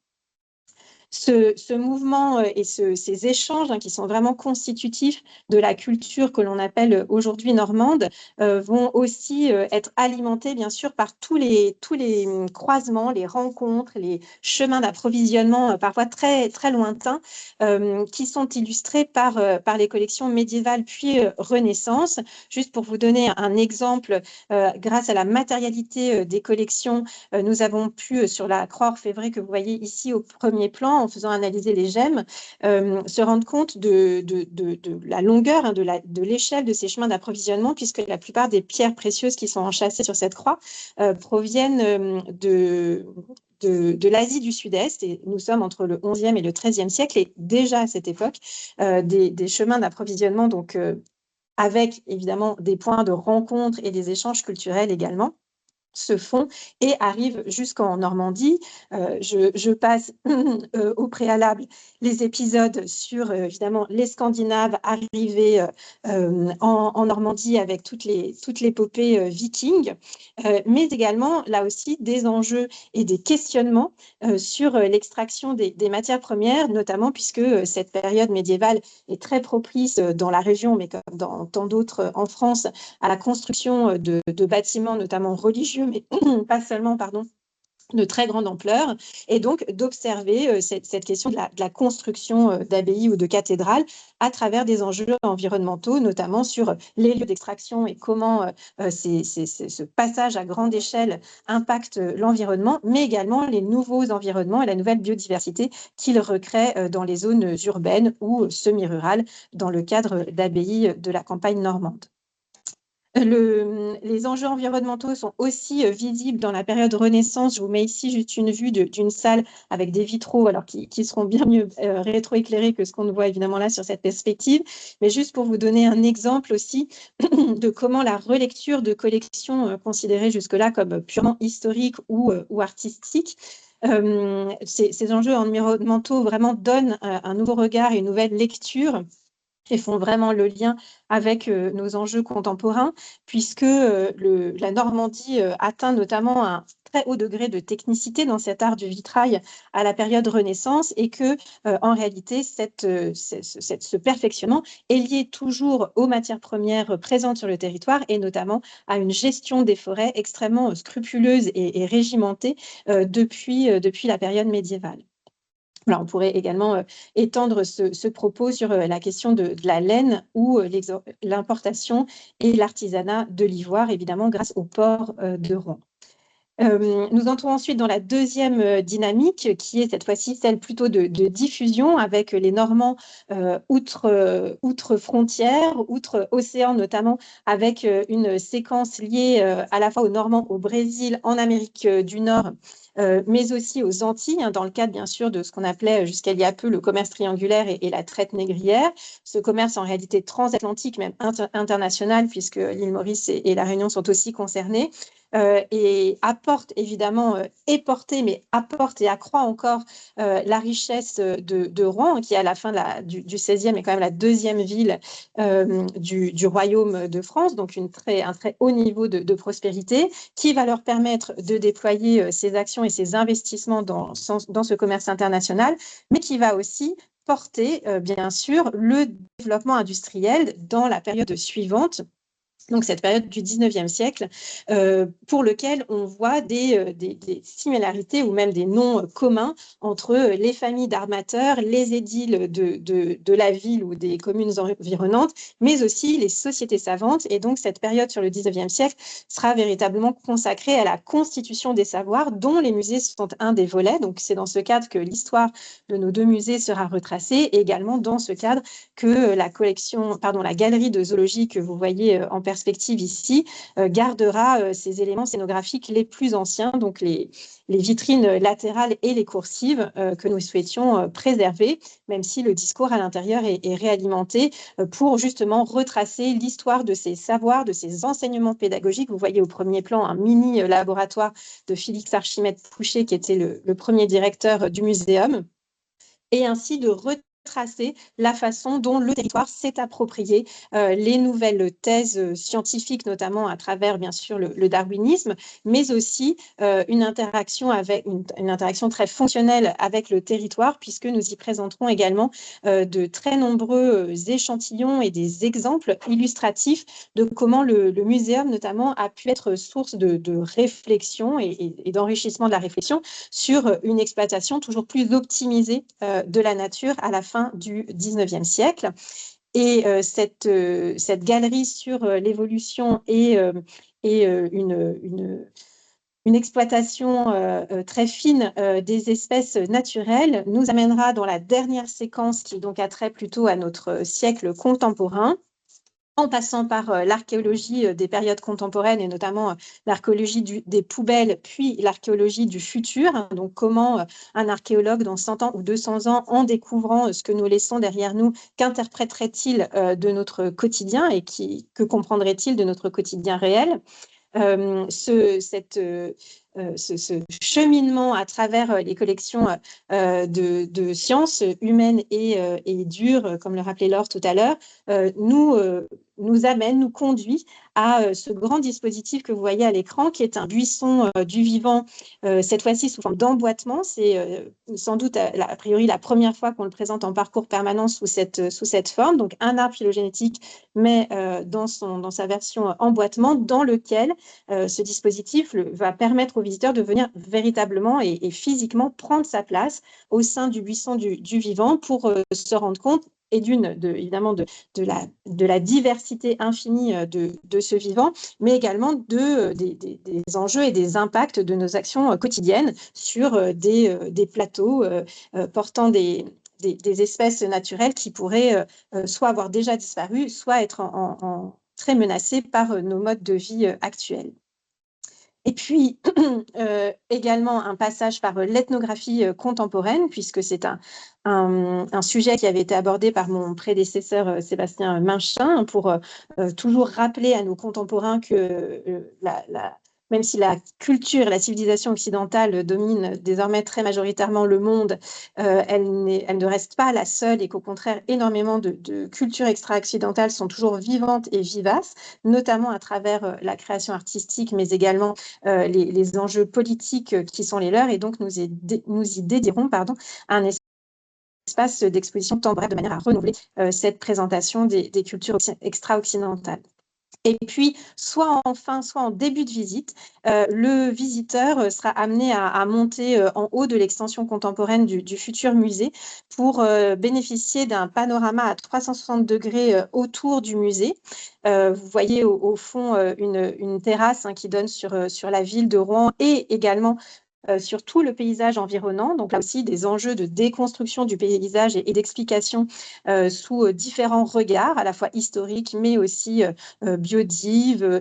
Ce mouvement et ces échanges qui sont vraiment constitutifs de la culture que l'on appelle aujourd'hui normande vont aussi être alimentés bien sûr par tous les croisements, les rencontres, les chemins d'approvisionnement parfois très, très lointains qui sont illustrés par les collections médiévales puis Renaissance. Juste pour vous donner un exemple, grâce à la matérialité des collections, nous avons pu, sur la croix orfèvrée que vous voyez ici au premier plan, en faisant analyser les gemmes, se rendre compte de la longueur, de l'échelle de ces chemins d'approvisionnement, puisque la plupart des pierres précieuses qui sont enchâssées sur cette croix proviennent de l'Asie du Sud-Est, et nous sommes entre le XIe et le XIIIe siècle, et déjà à cette époque, des chemins d'approvisionnement, donc avec évidemment des points de rencontre et des échanges culturels également, se font et arrivent jusqu'en Normandie. Je passe au préalable les épisodes sur évidemment les Scandinaves arrivés en Normandie avec toute l'épopée viking, mais également là aussi des enjeux et des questionnements sur l'extraction des matières premières, notamment puisque cette période médiévale est très propice dans la région, mais comme dans tant d'autres en France, à la construction de bâtiments, notamment religieux, mais pas seulement, pardon, de très grande ampleur, et donc d'observer cette question de la construction d'abbayes ou de cathédrales à travers des enjeux environnementaux, notamment sur les lieux d'extraction et comment ce passage à grande échelle impacte l'environnement, mais également les nouveaux environnements et la nouvelle biodiversité qu'il recrée dans les zones urbaines ou semi-rurales dans le cadre d'abbayes de la campagne normande. Les enjeux environnementaux sont aussi visibles dans la période Renaissance. Je vous mets ici juste une vue d'une salle avec des vitraux alors qui seront bien mieux rétroéclairés que ce qu'on voit évidemment là sur cette perspective. Mais juste pour vous donner un exemple aussi de comment la relecture de collections considérées jusque-là comme purement historiques ou artistiques, ces enjeux environnementaux vraiment donnent un nouveau regard et une nouvelle lecture et font vraiment le lien avec nos enjeux contemporains, puisque la Normandie atteint notamment un très haut degré de technicité dans cet art du vitrail à la période Renaissance, et que en réalité, ce perfectionnement est lié toujours aux matières premières présentes sur le territoire, et notamment à une gestion des forêts extrêmement scrupuleuse et régimentée depuis la période médiévale. Alors, on pourrait également étendre ce propos sur la question de la laine ou l'importation et l'artisanat de l'ivoire, évidemment grâce au port de Rouen. Nous entrons ensuite dans la deuxième dynamique, qui est cette fois-ci celle plutôt de diffusion, avec les Normands outre frontières, outre océan notamment, avec une séquence liée à la fois aux Normands au Brésil, en Amérique du Nord, mais aussi aux Antilles, dans le cadre bien sûr de ce qu'on appelait jusqu'à il y a peu le commerce triangulaire et la traite négrière. Ce commerce en réalité transatlantique, même international, puisque l'île Maurice et la Réunion sont aussi concernés. Et apporte évidemment, apporte et accroît encore la richesse de Rouen, qui à la fin du XVIe est quand même la deuxième ville du royaume de France, donc un très haut niveau de prospérité, qui va leur permettre de déployer ces actions et ces investissements dans ce commerce international, mais qui va aussi porter, bien sûr, le développement industriel dans la période suivante, donc cette période du XIXe siècle, pour lequel on voit des similarités ou même des noms communs entre les familles d'armateurs, les édiles de la ville ou des communes environnantes, mais aussi les sociétés savantes. Et donc cette période sur le XIXe siècle sera véritablement consacrée à la constitution des savoirs, dont les musées sont un des volets. Donc c'est dans ce cadre que l'histoire de nos deux musées sera retracée, et également dans ce cadre que la galerie de zoologie que vous voyez en perspective ici gardera ces éléments scénographiques les plus anciens, donc les vitrines latérales et les coursives que nous souhaitions préserver, même si le discours à l'intérieur est réalimenté pour justement retracer l'histoire de ces savoirs, de ces enseignements pédagogiques. Vous voyez au premier plan un mini laboratoire de Félix Archimède Pouchet, qui était le premier directeur du muséum, et ainsi de retracer la façon dont le territoire s'est approprié les nouvelles thèses scientifiques, notamment à travers, bien sûr, le darwinisme, mais aussi une interaction très fonctionnelle avec le territoire, puisque nous y présenterons également de très nombreux échantillons et des exemples illustratifs de comment le muséum, notamment, a pu être source de réflexion et d'enrichissement de la réflexion sur une exploitation toujours plus optimisée de la nature à la fin du XIXe siècle. Et cette galerie sur l'évolution et une exploitation très fine des espèces naturelles nous amènera dans la dernière séquence, qui donc a trait plutôt à notre siècle contemporain, en passant par l'archéologie des périodes contemporaines, et notamment l'archéologie des poubelles, puis l'archéologie du futur. Donc, comment un archéologue dans 100 ans ou 200 ans, en découvrant ce que nous laissons derrière nous, qu'interpréterait-il de notre quotidien, et que comprendrait-il de notre quotidien réel ? Ce cheminement à travers les collections de sciences humaines et dures, comme le rappelait Laure tout à l'heure, nous conduit à ce grand dispositif que vous voyez à l'écran, qui est un buisson du vivant, cette fois-ci sous forme d'emboîtement. C'est sans doute a priori la première fois qu'on le présente en parcours permanent sous cette forme, donc un arbre phylogénétique, mais dans sa version emboîtement, dans lequel ce dispositif va permettre aux visiteurs de venir véritablement et physiquement prendre sa place au sein du buisson du vivant, pour se rendre compte évidemment de la diversité infinie de ce vivant, mais également des enjeux et des impacts de nos actions quotidiennes sur des plateaux portant des espèces naturelles qui pourraient soit avoir déjà disparu, soit être très menacés par nos modes de vie actuels. Et puis, également un passage par l'ethnographie contemporaine, puisque c'est un sujet qui avait été abordé par mon prédécesseur Sébastien Minchin, pour toujours rappeler à nos contemporains que même si la culture et la civilisation occidentale dominent désormais très majoritairement le monde, elle ne reste pas la seule, et qu'au contraire, énormément de cultures extra-occidentales sont toujours vivantes et vivaces, notamment à travers la création artistique, mais également les enjeux politiques qui sont les leurs. Et donc, nous y dédierons un espace d'exposition temporaire de manière à renouveler cette présentation des cultures extra-occidentales. Et puis, soit en début de visite, le visiteur sera amené à monter en haut de l'extension contemporaine du futur musée pour bénéficier d'un panorama à 360 degrés autour du musée. Vous voyez au fond une terrasse qui donne sur la ville de Rouen, et également sur tout le paysage environnant. Donc là aussi, des enjeux de déconstruction du paysage et d'explication sous différents regards, à la fois historiques, mais aussi biodives,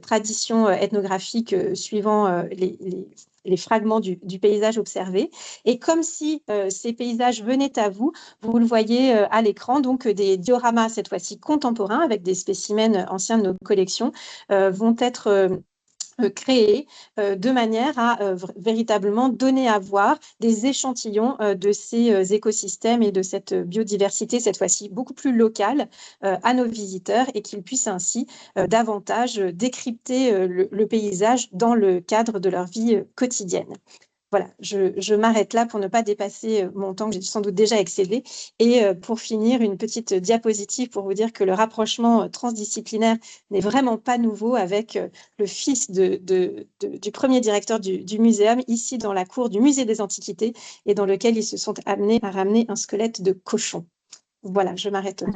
traditions ethnographiques suivant les fragments du paysage observé. Et comme si ces paysages venaient à vous, vous le voyez à l'écran, donc des dioramas cette fois-ci contemporains avec des spécimens anciens de nos collections vont être créés de manière à véritablement donner à voir des échantillons de ces écosystèmes et de cette biodiversité, cette fois-ci beaucoup plus locale, à nos visiteurs, et qu'ils puissent ainsi davantage décrypter le paysage dans le cadre de leur vie quotidienne. Voilà, je m'arrête là pour ne pas dépasser mon temps que j'ai sans doute déjà excédé. Et pour finir, une petite diapositive pour vous dire que le rapprochement transdisciplinaire n'est vraiment pas nouveau, avec le fils du premier directeur du muséum, ici dans la cour du musée des Antiquités, et dans lequel ils se sont amenés à ramener un squelette de cochon. Voilà, je m'arrête là.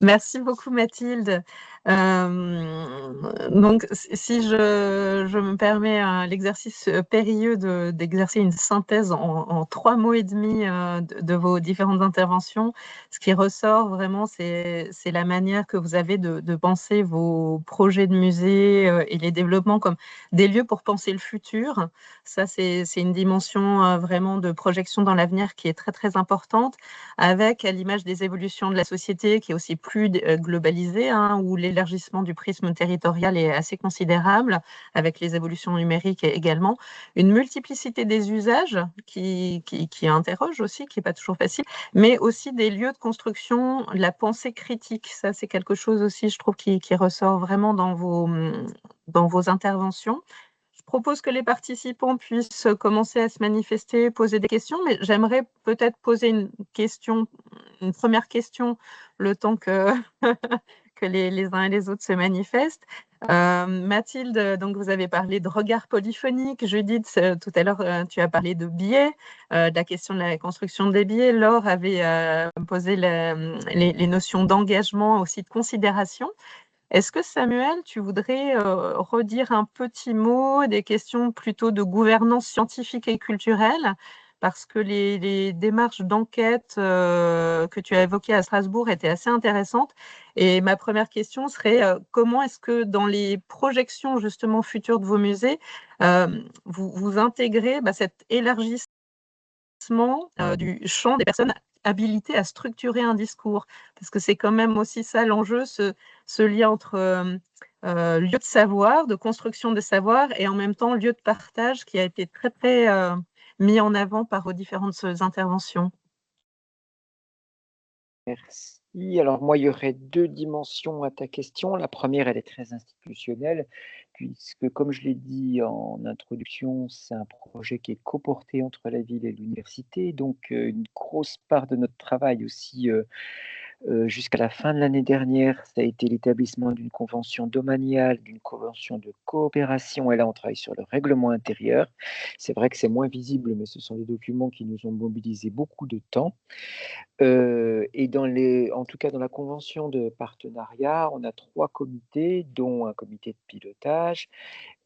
Merci beaucoup Mathilde. Donc, si je me permets l'exercice périlleux d'exercer une synthèse en 3 mots et demi de vos différentes interventions, ce qui ressort vraiment, c'est la manière que vous avez de penser vos projets de musée et les développements comme des lieux pour penser le futur. Ça, c'est une dimension vraiment de projection dans l'avenir qui est très, très importante, avec à l'image des évolutions de la société qui est aussi plus globalisée, où l'élargissement du prisme territorial est assez considérable, avec les évolutions numériques également, une multiplicité des usages qui interroge aussi, qui n'est pas toujours facile, mais aussi des lieux de construction, la pensée critique. Ça, c'est quelque chose aussi, je trouve, qui ressort vraiment dans vos interventions. Je propose que les participants puissent commencer à se manifester, poser des questions, mais j'aimerais peut-être poser une première question, le temps que, que les uns et les autres se manifestent. Mathilde, donc vous avez parlé de regard polyphonique. Judith, tout à l'heure, tu as parlé de biais, de la question de la construction des biais. Laure avait posé les notions d'engagement, aussi de considération. Est-ce que Samuel, tu voudrais redire un petit mot des questions plutôt de gouvernance scientifique et culturelle, parce que les démarches d'enquête que tu as évoquées à Strasbourg étaient assez intéressantes. Et ma première question serait comment est-ce que dans les projections justement futures de vos musées, vous intégrez cet élargissement du champ des personnes habilitées à structurer un discours, parce que c'est quand même aussi ça l'enjeu, ce lien entre lieu de savoir, de construction de savoir, et en même temps lieu de partage, qui a été très très mis en avant par vos différentes interventions. Merci. Alors moi, il y aurait 2 dimensions à ta question. La première, elle est très institutionnelle, puisque comme je l'ai dit en introduction, c'est un projet qui est coporté entre la ville et l'université. Donc une grosse part de notre travail aussi, jusqu'à la fin de l'année dernière, ça a été l'établissement d'une convention domaniale, d'une convention de coopération, et là on travaille sur le règlement intérieur. C'est vrai que c'est moins visible, mais ce sont des documents qui nous ont mobilisé beaucoup de temps. Et en tout cas, dans la convention de partenariat, on a 3 comités, dont un comité de pilotage,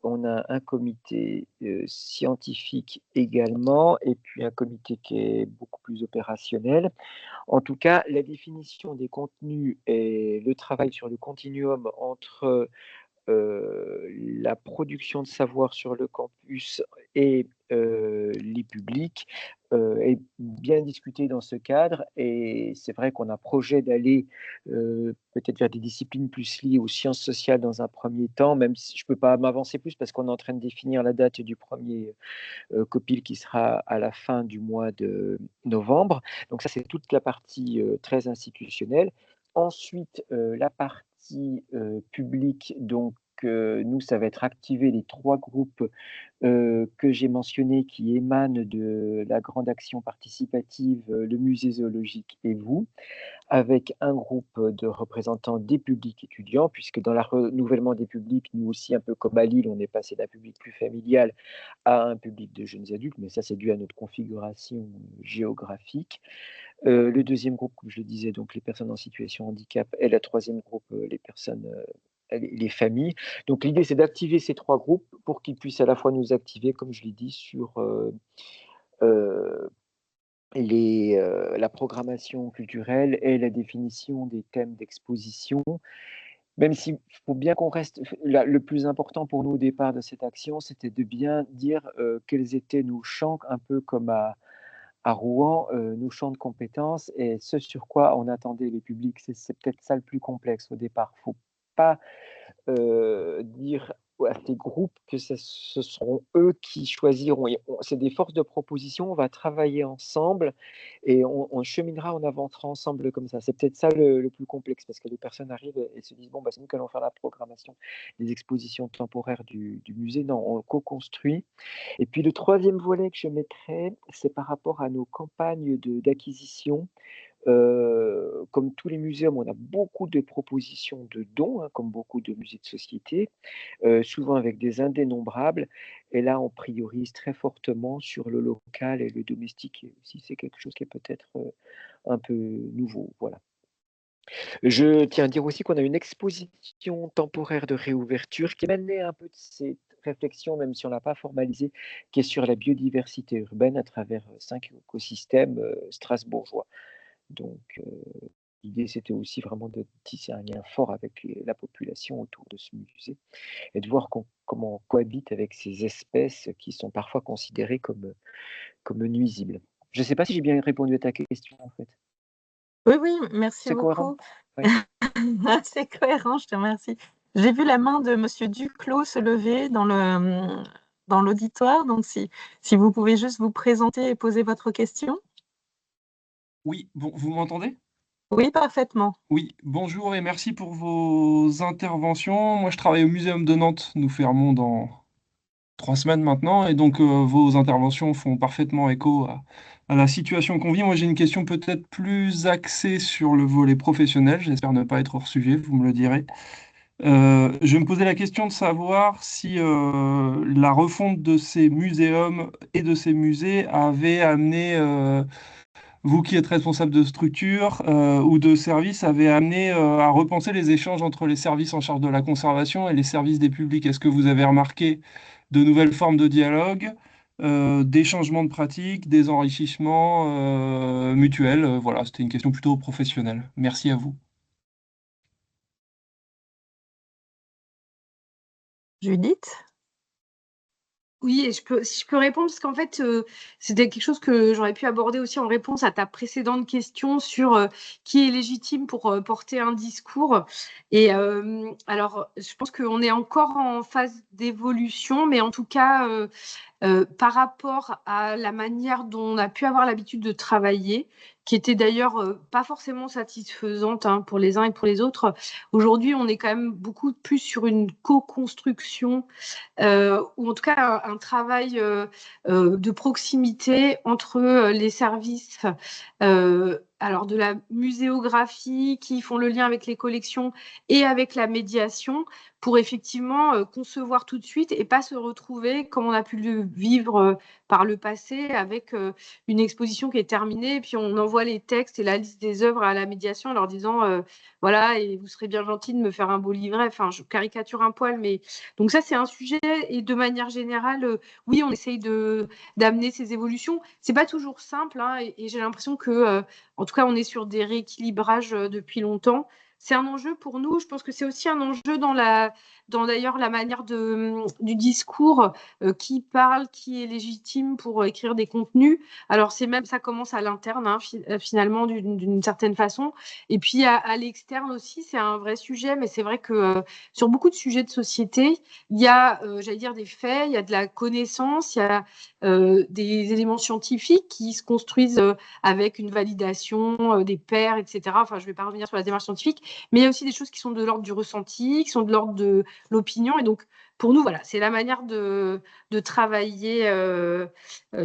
on a un comité scientifique également, et puis un comité qui est beaucoup plus opérationnel. En tout cas, la définition des contenus et le travail sur le continuum entre la production de savoir sur le campus et les publics est bien discuté dans ce cadre. Et c'est vrai qu'on a projet d'aller peut-être vers des disciplines plus liées aux sciences sociales dans un premier temps, même si je ne peux pas m'avancer plus parce qu'on est en train de définir la date du premier COPIL qui sera à la fin du mois de novembre. Donc ça, c'est toute la partie très institutionnelle. Ensuite, la partie publique, donc nous, ça va être activer les 3 groupes que j'ai mentionnés qui émanent de la grande action participative, le musée zoologique et vous, avec un groupe de représentants des publics étudiants, puisque dans le renouvellement des publics, nous aussi, un peu comme à Lille, on est passé d'un public plus familial à un public de jeunes adultes, mais ça, c'est dû à notre configuration géographique. Le deuxième groupe, comme je le disais, donc les personnes en situation de handicap, et le troisième groupe, les personnes, les familles. Donc l'idée, c'est d'activer ces 3 groupes pour qu'ils puissent à la fois nous activer, comme je l'ai dit, sur la programmation culturelle et la définition des thèmes d'exposition. Même s'il faut bien qu'on reste, le plus important pour nous au départ de cette action, c'était de bien dire quels étaient nos champs, un peu comme à Rouen, nos champs de compétences et ce sur quoi on attendait les publics. C'est peut-être ça le plus complexe au départ. Il ne faut pas dire à ces groupes que ce seront eux qui choisiront. C'est des forces de proposition, on va travailler ensemble et on cheminera, on avancera ensemble comme ça. C'est peut-être ça le plus complexe parce que les personnes arrivent et se disent, bon, bah, c'est nous qui allons faire la programmation des expositions temporaires du musée. Non, on le co-construit. Et puis le troisième volet que je mettrais, c'est par rapport à nos campagnes d'acquisition. Comme tous les muséums, on a beaucoup de propositions de dons, hein, comme beaucoup de musées de société, souvent avec des indénombrables. Et là, on priorise très fortement sur le local et le domestique. Et aussi, c'est quelque chose qui est peut-être un peu nouveau. Voilà. Je tiens à dire aussi qu'on a une exposition temporaire de réouverture qui émanait un peu de cette réflexion, même si on ne l'a pas formalisée, qui est sur la biodiversité urbaine à travers 5 écosystèmes strasbourgeois. Donc, l'idée, c'était aussi vraiment de tisser un lien fort avec la population autour de ce musée et de voir comment on cohabite avec ces espèces qui sont parfois considérées comme nuisibles. Je ne sais pas si j'ai bien répondu à ta question, en fait. Oui, oui, merci C'est cohérent? beaucoup. Oui. C'est cohérent, je te remercie. J'ai vu la main de Monsieur Duclos se lever dans l'auditoire, donc si vous pouvez juste vous présenter et poser votre question. Oui, bon, vous m'entendez? Oui, parfaitement. Oui, bonjour et merci pour vos interventions. Moi, je travaille au Muséum de Nantes. Nous fermons dans 3 semaines maintenant et donc vos interventions font parfaitement écho à la situation qu'on vit. Moi, j'ai une question peut-être plus axée sur le volet professionnel. J'espère ne pas être hors sujet, vous me le direz. Je me posais la question de savoir si la refonte de ces muséums et de ces musées avait amené vous qui êtes responsable de structure ou de service, avez amené à repenser les échanges entre les services en charge de la conservation et les services des publics. Est-ce que vous avez remarqué de nouvelles formes de dialogue, des changements de pratiques, des enrichissements mutuels? Voilà, c'était une question plutôt professionnelle. Merci à vous. Judith? Oui, et si je peux répondre, parce qu'en fait, c'était quelque chose que j'aurais pu aborder aussi en réponse à ta précédente question sur qui est légitime pour porter un discours. Et alors, je pense qu'on est encore en phase d'évolution, mais en tout cas, par rapport à la manière dont on a pu avoir l'habitude de travailler, qui était d'ailleurs pas forcément satisfaisante hein, pour les uns et pour les autres. Aujourd'hui, on est quand même beaucoup plus sur une co-construction ou en tout cas un travail de proximité entre les services alors de la muséographie qui font le lien avec les collections et avec la médiation pour effectivement concevoir tout de suite et pas se retrouver comme on a pu le vivre par le passé avec une exposition qui est terminée, puis on envoie les textes et la liste des œuvres à la médiation en leur disant voilà, et vous serez bien gentil de me faire un beau livret. Enfin, je caricature un poil, mais donc ça, c'est un sujet. Et de manière générale, oui, on essaye d'amener ces évolutions. C'est pas toujours simple, hein, et j'ai l'impression que, en tout cas, on est sur des rééquilibrages depuis longtemps. C'est un enjeu pour nous. Je pense que c'est aussi un enjeu dans d'ailleurs la manière du discours, qui parle, qui est légitime pour écrire des contenus. Alors c'est même ça commence à l'interne, hein, finalement d'une certaine façon. Et puis à l'externe aussi, c'est un vrai sujet. Mais c'est vrai que sur beaucoup de sujets de société, il y a, j'allais dire, des faits, il y a de la connaissance, il y a des éléments scientifiques qui se construisent avec une validation des pairs, etc. Enfin, je ne vais pas revenir sur la démarche scientifique, mais il y a aussi des choses qui sont de l'ordre du ressenti, qui sont de l'ordre de l'opinion. Et donc, pour nous, voilà, c'est la manière de travailler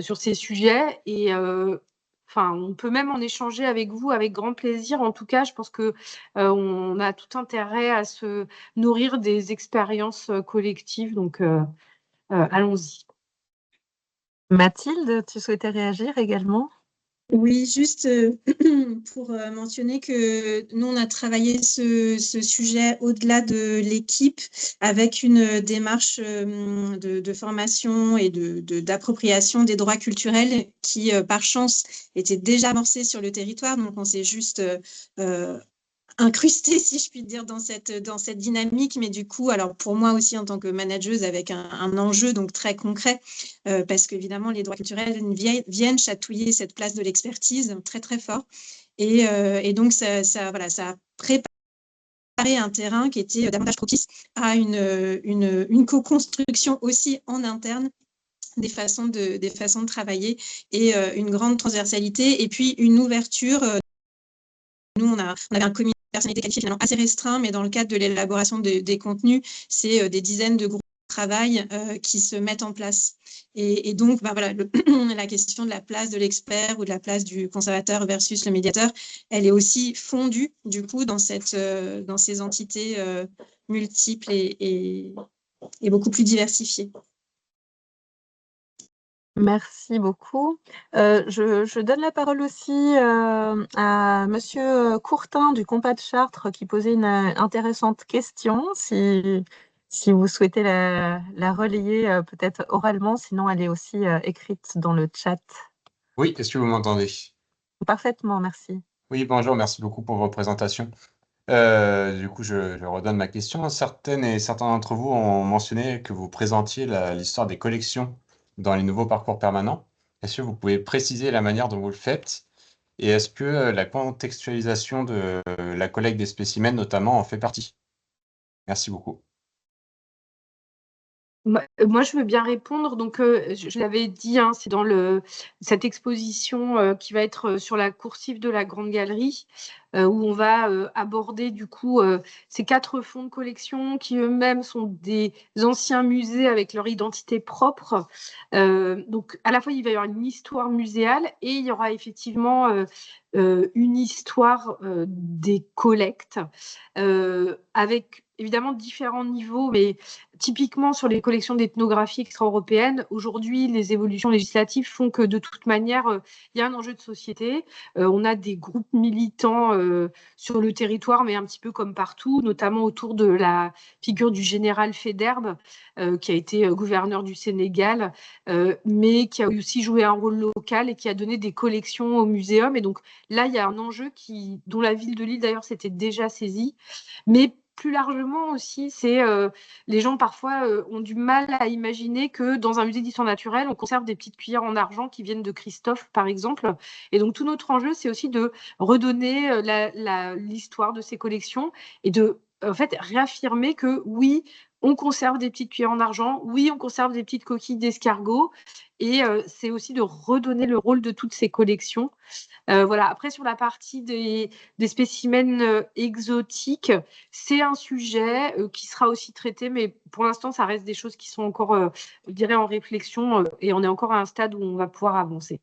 sur ces sujets. Et enfin, on peut même en échanger avec vous avec grand plaisir. En tout cas, je pense que on a tout intérêt à se nourrir des expériences collectives. Donc, allons-y. Mathilde, tu souhaitais réagir également? Oui, juste pour mentionner que nous, on a travaillé ce sujet au-delà de l'équipe avec une démarche de formation et d'appropriation des droits culturels qui, par chance, était déjà amorcée sur le territoire. Donc, on s'est juste incrustée, si je puis dire, dans cette dynamique. Mais du coup, alors pour moi aussi, en tant que manageuse, avec un enjeu donc très concret, parce qu'évidemment, les droits culturels viennent chatouiller cette place de l'expertise très, très fort. Et donc, ça a préparé un terrain qui était davantage propice à une co-construction aussi en interne des façons de travailler et une grande transversalité et puis une ouverture. Nous, on avait un comité de personnalités qualifiées finalement assez restreint, mais dans le cadre de l'élaboration des contenus, c'est des dizaines de groupes de travail qui se mettent en place. Et donc, voilà, la question de la place de l'expert ou de la place du conservateur versus le médiateur, elle est aussi fondue, du coup, dans ces entités multiples et beaucoup plus diversifiées. Merci beaucoup. Je donne la parole aussi à Monsieur Courtin du Compas de Chartres qui posait une intéressante question. Si vous souhaitez la relayer peut-être oralement, sinon elle est aussi écrite dans le chat. Oui, est-ce que vous m'entendez? Parfaitement, merci. Oui, bonjour, merci beaucoup pour vos présentations. Du coup, je redonne ma question. Certaines et certains d'entre vous ont mentionné que vous présentiez l'histoire des collections dans les nouveaux parcours permanents. Est-ce que vous pouvez préciser la manière dont vous le faites? Et est-ce que la contextualisation de la collecte des spécimens, notamment, en fait partie? Merci beaucoup. Moi, je veux bien répondre. Donc, je l'avais dit, hein, c'est dans cette exposition qui va être sur la coursive de la Grande Galerie, où on va aborder du coup ces 4 fonds de collection qui eux-mêmes sont des anciens musées avec leur identité propre. Donc, à la fois, il va y avoir une histoire muséale et il y aura effectivement une histoire des collectes avec évidemment différents niveaux, mais typiquement sur les collections d'ethnographie extra-européennes, aujourd'hui, les évolutions législatives font que de toute manière, il y a un enjeu de société. On a des groupes militants sur le territoire, mais un petit peu comme partout, notamment autour de la figure du général Faidherbe, qui a été gouverneur du Sénégal, mais qui a aussi joué un rôle local et qui a donné des collections au muséum. Et donc là, il y a un enjeu dont la ville de Lille, d'ailleurs, s'était déjà saisie. Mais plus largement aussi, c'est les gens parfois ont du mal à imaginer que dans un musée d'histoire naturelle, on conserve des petites cuillères en argent qui viennent de Christophe, par exemple. Et donc tout notre enjeu, c'est aussi de redonner l'histoire de ces collections et de en fait réaffirmer que oui, on conserve des petites cuillères en argent, oui, on conserve des petites coquilles d'escargots. Et c'est aussi de redonner le rôle de toutes ces collections. Voilà. Après, sur la partie des spécimens exotiques, c'est un sujet qui sera aussi traité, mais pour l'instant, ça reste des choses qui sont encore, je dirais, en réflexion, et on est encore à un stade où on va pouvoir avancer.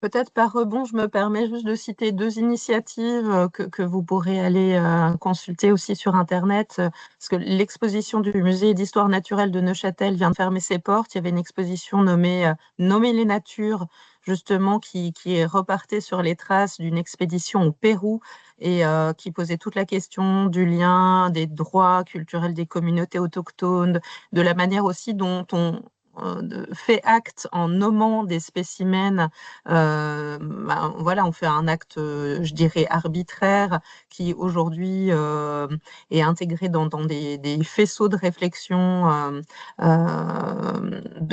Peut-être par rebond, je me permets juste de citer 2 initiatives que vous pourrez aller consulter aussi sur Internet, parce que l'exposition du musée d'histoire naturelle de Neuchâtel vient de fermer ses portes. Il y avait une exposition nommée Nommer les natures, justement, qui repartait sur les traces d'une expédition au Pérou et qui posait toute la question du lien des droits culturels des communautés autochtones, de la manière aussi dont on fait acte en nommant des spécimens. Voilà, on fait un acte, je dirais, arbitraire qui aujourd'hui est intégré dans des faisceaux de réflexion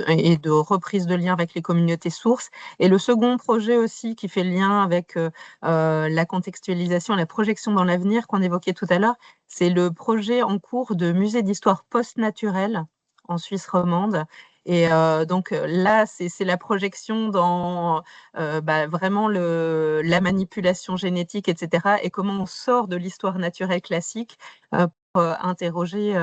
et de reprise de lien avec les communautés sources. Et le second projet aussi qui fait lien avec la contextualisation, la projection dans l'avenir qu'on évoquait tout à l'heure, c'est le projet en cours de musée d'histoire post-naturelle en Suisse romande. Et donc là, c'est la projection dans vraiment la manipulation génétique, etc. Et comment on sort de l'histoire naturelle classique pour interroger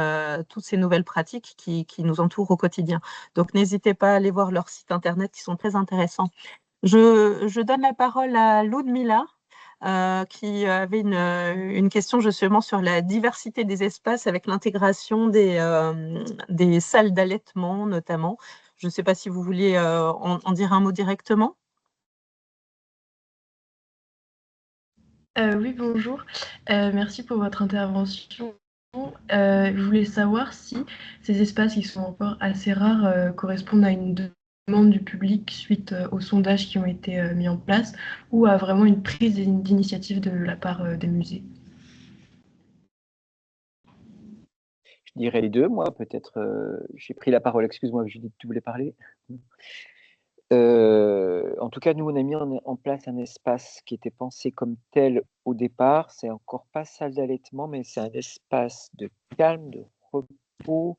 toutes ces nouvelles pratiques qui nous entourent au quotidien. Donc n'hésitez pas à aller voir leurs sites internet qui sont très intéressants. Je donne la parole à Ludmila, qui avait une question justement sur la diversité des espaces avec l'intégration des salles d'allaitement notamment. Je ne sais pas si vous vouliez en dire un mot directement. Oui, bonjour. Merci pour votre intervention. Je voulais savoir si ces espaces qui sont encore assez rares correspondent à une demande du public suite aux sondages qui ont été mis en place ou à vraiment une prise d'initiative de la part des musées. Je dirais les deux, moi, peut-être. J'ai pris la parole, excuse-moi, Judith, tu voulais parler? En tout cas, nous, on a mis en place un espace qui était pensé comme tel au départ. C'est encore pas salle d'allaitement, mais c'est un espace de calme, de repos,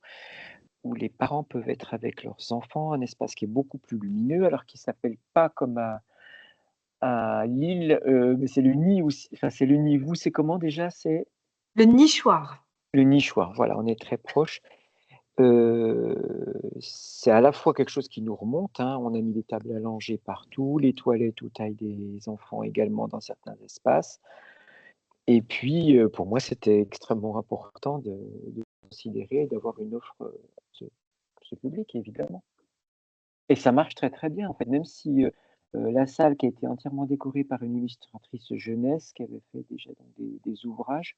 où les parents peuvent être avec leurs enfants, un espace qui est beaucoup plus lumineux, alors qui s'appelle pas comme à Lille, mais c'est le nid aussi. Enfin, c'est le nid. Vous, c'est comment déjà? C'est Le nichoir. le nichoir. Voilà, on est très proche. C'est à la fois quelque chose qui nous remonte, hein. On a mis des tables à langer partout, les toilettes aux tailles des enfants également dans certains espaces. Et puis, pour moi, c'était extrêmement important de considérer et d'avoir une offre, ce public, évidemment. Et ça marche très, très bien, en fait, même si, la salle qui a été entièrement décorée par une illustratrice jeunesse qui avait fait déjà donc des ouvrages,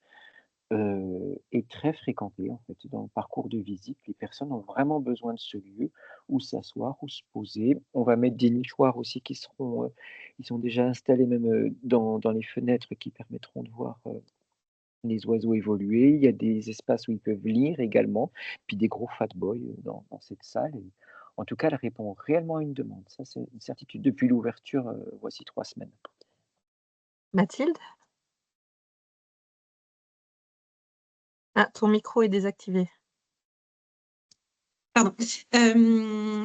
est très fréquentée, en fait, dans le parcours de visite. Les personnes ont vraiment besoin de ce lieu où s'asseoir, où se poser. On va mettre des nichoirs aussi qui seront, ils sont déjà installés même, dans les fenêtres qui permettront de voir, les oiseaux évoluer. Il y a des espaces où ils peuvent lire également, puis des gros fat boys, dans cette salle et en tout cas, elle répond réellement à une demande. Ça, c'est une certitude depuis l'ouverture, voici 3 semaines. Mathilde? Ah, ton micro est désactivé. Pardon.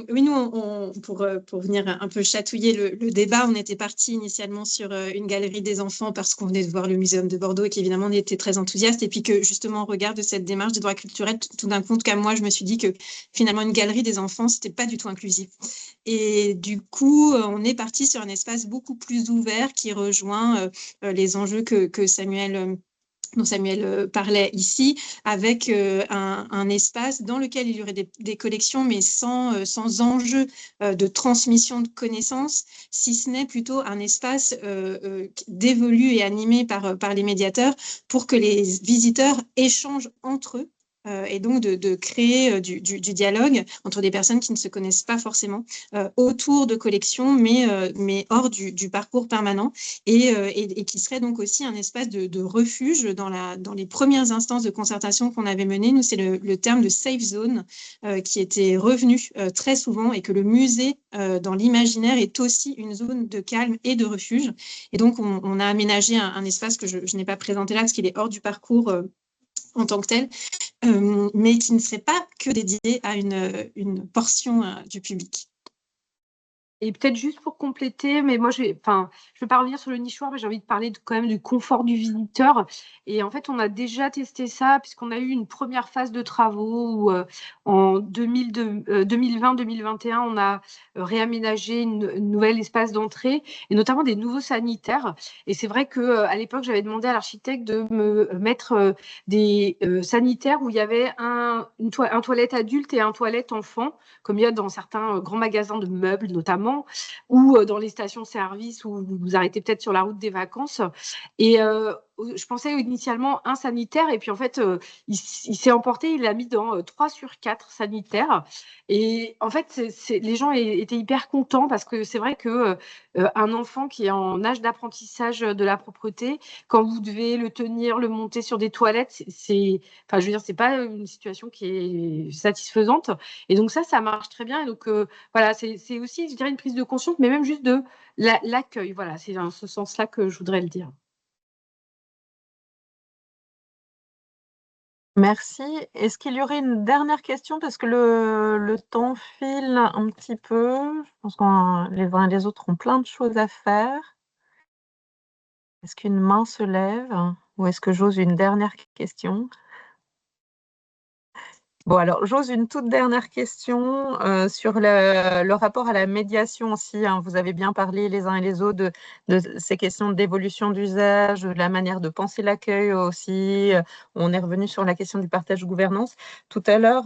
Oui, nous, pour venir un peu chatouiller le débat, on était parti initialement sur une galerie des enfants parce qu'on venait de voir le Muséum de Bordeaux et qu'évidemment, on était très enthousiaste. Et puis que justement, au regard de cette démarche des droits culturels, tout d'un coup, moi, je me suis dit que finalement, une galerie des enfants, c'était pas du tout inclusif. Et du coup, on est parti sur un espace beaucoup plus ouvert qui rejoint les enjeux dont Samuel parlait ici, avec un espace dans lequel il y aurait des collections, mais sans enjeu de transmission de connaissances, si ce n'est plutôt un espace dévolu et animé par les médiateurs pour que les visiteurs échangent entre eux. Et donc de créer du dialogue entre des personnes qui ne se connaissent pas forcément autour de collections, mais hors du parcours permanent et qui serait donc aussi un espace de refuge dans les premières instances de concertation qu'on avait menées. Nous, c'est le terme de safe zone qui était revenu très souvent et que le musée, dans l'imaginaire, est aussi une zone de calme et de refuge. Et donc, on a aménagé un espace que je n'ai pas présenté là parce qu'il est hors du parcours en tant que tel, mais qui ne serait pas que dédié à une portion du public. Et peut-être juste pour compléter, mais moi, je vais pas revenir sur le nichoir, mais j'ai envie de parler quand même du confort du visiteur. Et en fait, on a déjà testé ça, puisqu'on a eu une première phase de travaux où, en 2020-2021, on a réaménagé une nouvelle espace d'entrée, et notamment des nouveaux sanitaires. Et c'est vrai qu'à l'époque, j'avais demandé à l'architecte de me mettre des sanitaires où il y avait un toilette adulte et un toilette enfant, comme il y a dans certains grands magasins de meubles notamment, ou dans les stations-service où vous vous arrêtez peut-être sur la route des vacances. Et je pensais initialement un sanitaire, et puis en fait, il s'est emporté, il l'a mis dans 3 sur 4 sanitaires. Et en fait, les gens étaient hyper contents, parce que c'est vrai que un enfant qui est en âge d'apprentissage de la propreté, quand vous devez le tenir, le monter sur des toilettes, enfin, je veux dire, c'est pas une situation qui est satisfaisante. Et donc ça marche très bien. Et donc voilà, c'est aussi, je dirais, une prise de conscience, mais même juste de l'accueil. Voilà, c'est dans ce sens-là que je voudrais le dire. Merci. Est-ce qu'il y aurait une dernière question? Parce que le temps file un petit peu. Je pense que les uns et les autres ont plein de choses à faire. Est-ce qu'une main se lève? Ou est-ce que j'ose une dernière question? Bon, alors, j'ose une toute dernière question sur le rapport à la médiation aussi. Vous avez bien parlé les uns et les autres de ces questions d'évolution d'usage, de la manière de penser l'accueil aussi. On est revenu sur la question du partage de gouvernance. Tout à l'heure,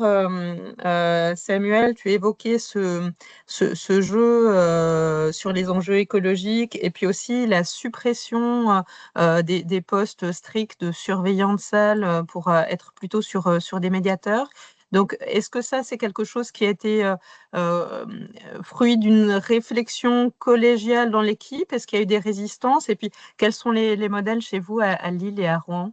Samuel, tu évoquais ce jeu sur les enjeux écologiques, et puis aussi la suppression des postes stricts de surveillants de salle pour être plutôt sur des médiateurs. Donc, est-ce que ça, c'est quelque chose qui a été fruit d'une réflexion collégiale dans l'équipe? Est-ce qu'il y a eu des résistances? Et puis, quels sont les modèles chez vous à Lille et à Rouen?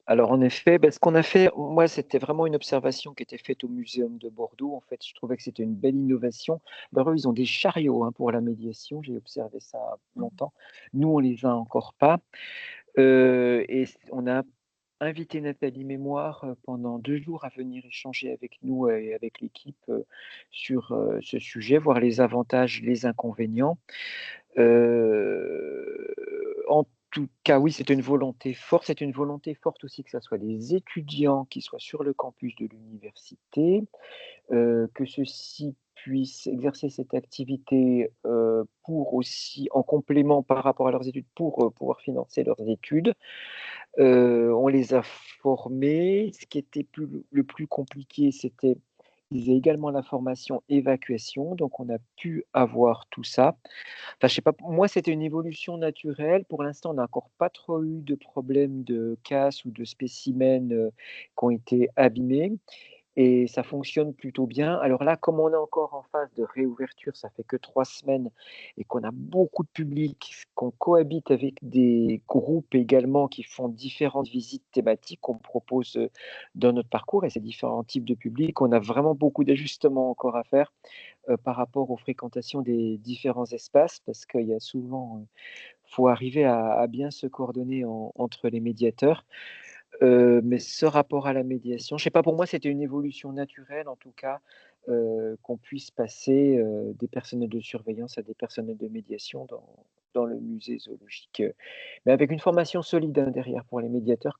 Alors en effet, ce qu'on a fait, moi, c'était vraiment une observation qui était faite au Muséum de Bordeaux. En fait, je trouvais que c'était une belle innovation. Eux, ils ont des chariots pour la médiation. J'ai observé ça longtemps. Nous, on les a encore pas. Et on a invité Nathalie Mémoire pendant 2 jours à venir échanger avec nous et avec l'équipe sur ce sujet, voir les avantages, les inconvénients. En tout cas, oui, c'est une volonté forte. C'est une volonté forte aussi que ce soit des étudiants qui soient sur le campus de l'université, que ceux-ci puissent exercer cette activité pour aussi, en complément par rapport à leurs études, pour pouvoir financer leurs études. On les a formés. Ce qui était le plus compliqué, c'était qu'ils aient également la formation évacuation, donc on a pu avoir tout ça. Enfin, je sais pas, moi, c'était une évolution naturelle. Pour l'instant, on n'a encore pas trop eu de problèmes de casse ou de spécimens qui ont été abîmés, et ça fonctionne plutôt bien. Alors là, comme on est encore en phase de réouverture, ça fait que 3 semaines, et qu'on a beaucoup de public, qu'on cohabite avec des groupes également qui font différentes visites thématiques qu'on propose dans notre parcours, et ces différents types de publics, on a vraiment beaucoup d'ajustements encore à faire par rapport aux fréquentations des différents espaces, parce qu'il y a souvent, faut arriver à bien se coordonner entre les médiateurs. Mais ce rapport à la médiation, je sais pas, pour moi, c'était une évolution naturelle en tout cas, qu'on puisse passer des personnels de surveillance à des personnels de médiation dans le musée zoologique, mais avec une formation solide derrière pour les médiateurs.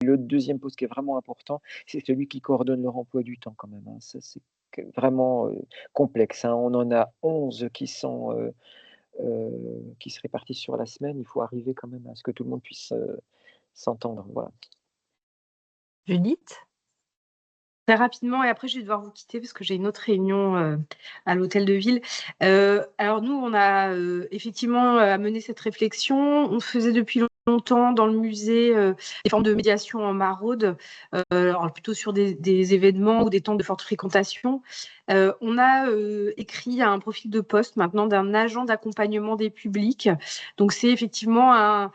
Le deuxième poste qui est vraiment important, c'est celui qui coordonne leur emploi du temps quand même, Ça, c'est vraiment complexe. On en a 11 qui se répartissent sur la semaine. Il faut arriver quand même à ce que tout le monde puisse s'entendre. Voilà. Judith? Très rapidement, et après je vais devoir vous quitter parce que j'ai une autre réunion à l'hôtel de ville. Alors nous, on a effectivement mené cette réflexion. On faisait depuis longtemps dans le musée des formes de médiation en maraude, alors plutôt sur des événements ou des temps de forte fréquentation. On a écrit un profil de poste maintenant d'un agent d'accompagnement des publics. Donc c'est effectivement un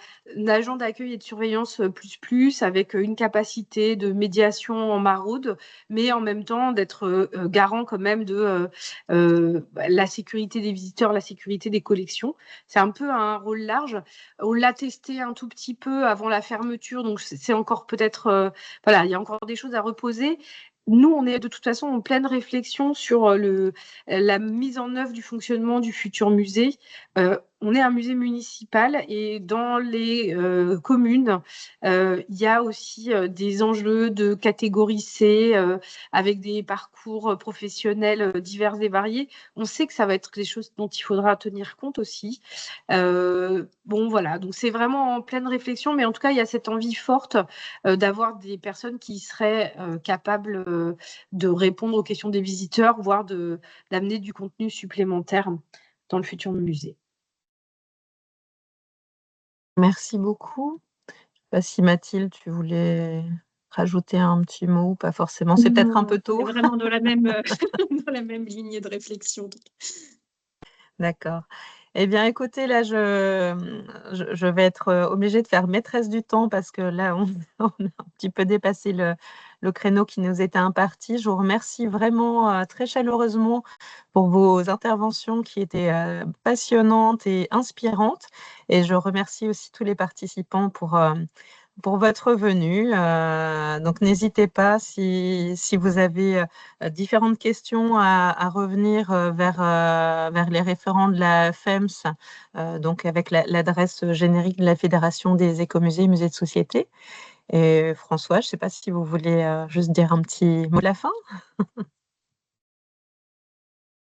agent d'accueil et de surveillance plus avec une capacité de médiation en maraude, mais en même temps d'être garant quand même de la sécurité des visiteurs, la sécurité des collections. C'est un peu un rôle large. On l'a testé un tout petit peu avant la fermeture, donc c'est encore peut-être, voilà, il y a encore des choses à reposer. nous, on est de toute façon en pleine réflexion sur la mise en œuvre du fonctionnement du futur musée. On est un musée municipal et dans les communes, il y a aussi des enjeux de catégorie C avec des parcours professionnels divers et variés. On sait que ça va être des choses dont il faudra tenir compte aussi. Bon, voilà, donc c'est vraiment en pleine réflexion, mais en tout cas, il y a cette envie forte d'avoir des personnes qui seraient capables de répondre aux questions des visiteurs, voire d'amener du contenu supplémentaire dans le futur musée. Merci beaucoup. Je ne sais pas si Mathilde, tu voulais rajouter un petit mot ou pas forcément. C'est peut-être un peu tôt. On est vraiment dans la même, dans la même lignée de réflexion. D'accord. Eh bien, écoutez, là, je vais être obligée de faire maîtresse du temps parce que là, on a un petit peu dépassé le créneau qui nous était imparti. Je vous remercie vraiment très chaleureusement pour vos interventions qui étaient passionnantes et inspirantes. Et je remercie aussi tous les participants pour votre venue. Donc, n'hésitez pas si vous avez différentes questions à revenir vers les référents de la FEMS, donc avec l'adresse générique de la Fédération des écomusées et musées de société. Et François, je ne sais pas si vous voulez juste dire un petit mot de la fin.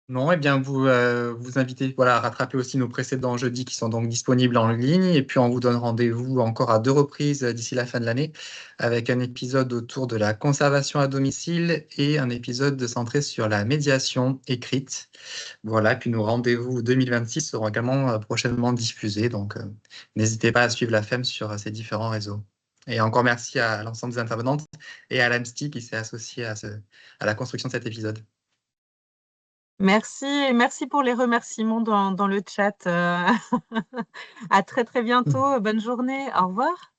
Non, eh bien, vous invitez à rattraper aussi nos précédents jeudis qui sont donc disponibles en ligne. Et puis, on vous donne rendez-vous encore à 2 reprises d'ici la fin de l'année avec un épisode autour de la conservation à domicile et un épisode centré sur la médiation écrite. Voilà, puis nos rendez-vous 2026 seront également prochainement diffusés. Donc, n'hésitez pas à suivre la FEM sur ces différents réseaux. Et encore merci à l'ensemble des intervenantes et à l'AMSTI qui s'est associé à la construction de cet épisode. Merci et merci pour les remerciements dans le chat. À très, très bientôt. Bonne journée. Au revoir.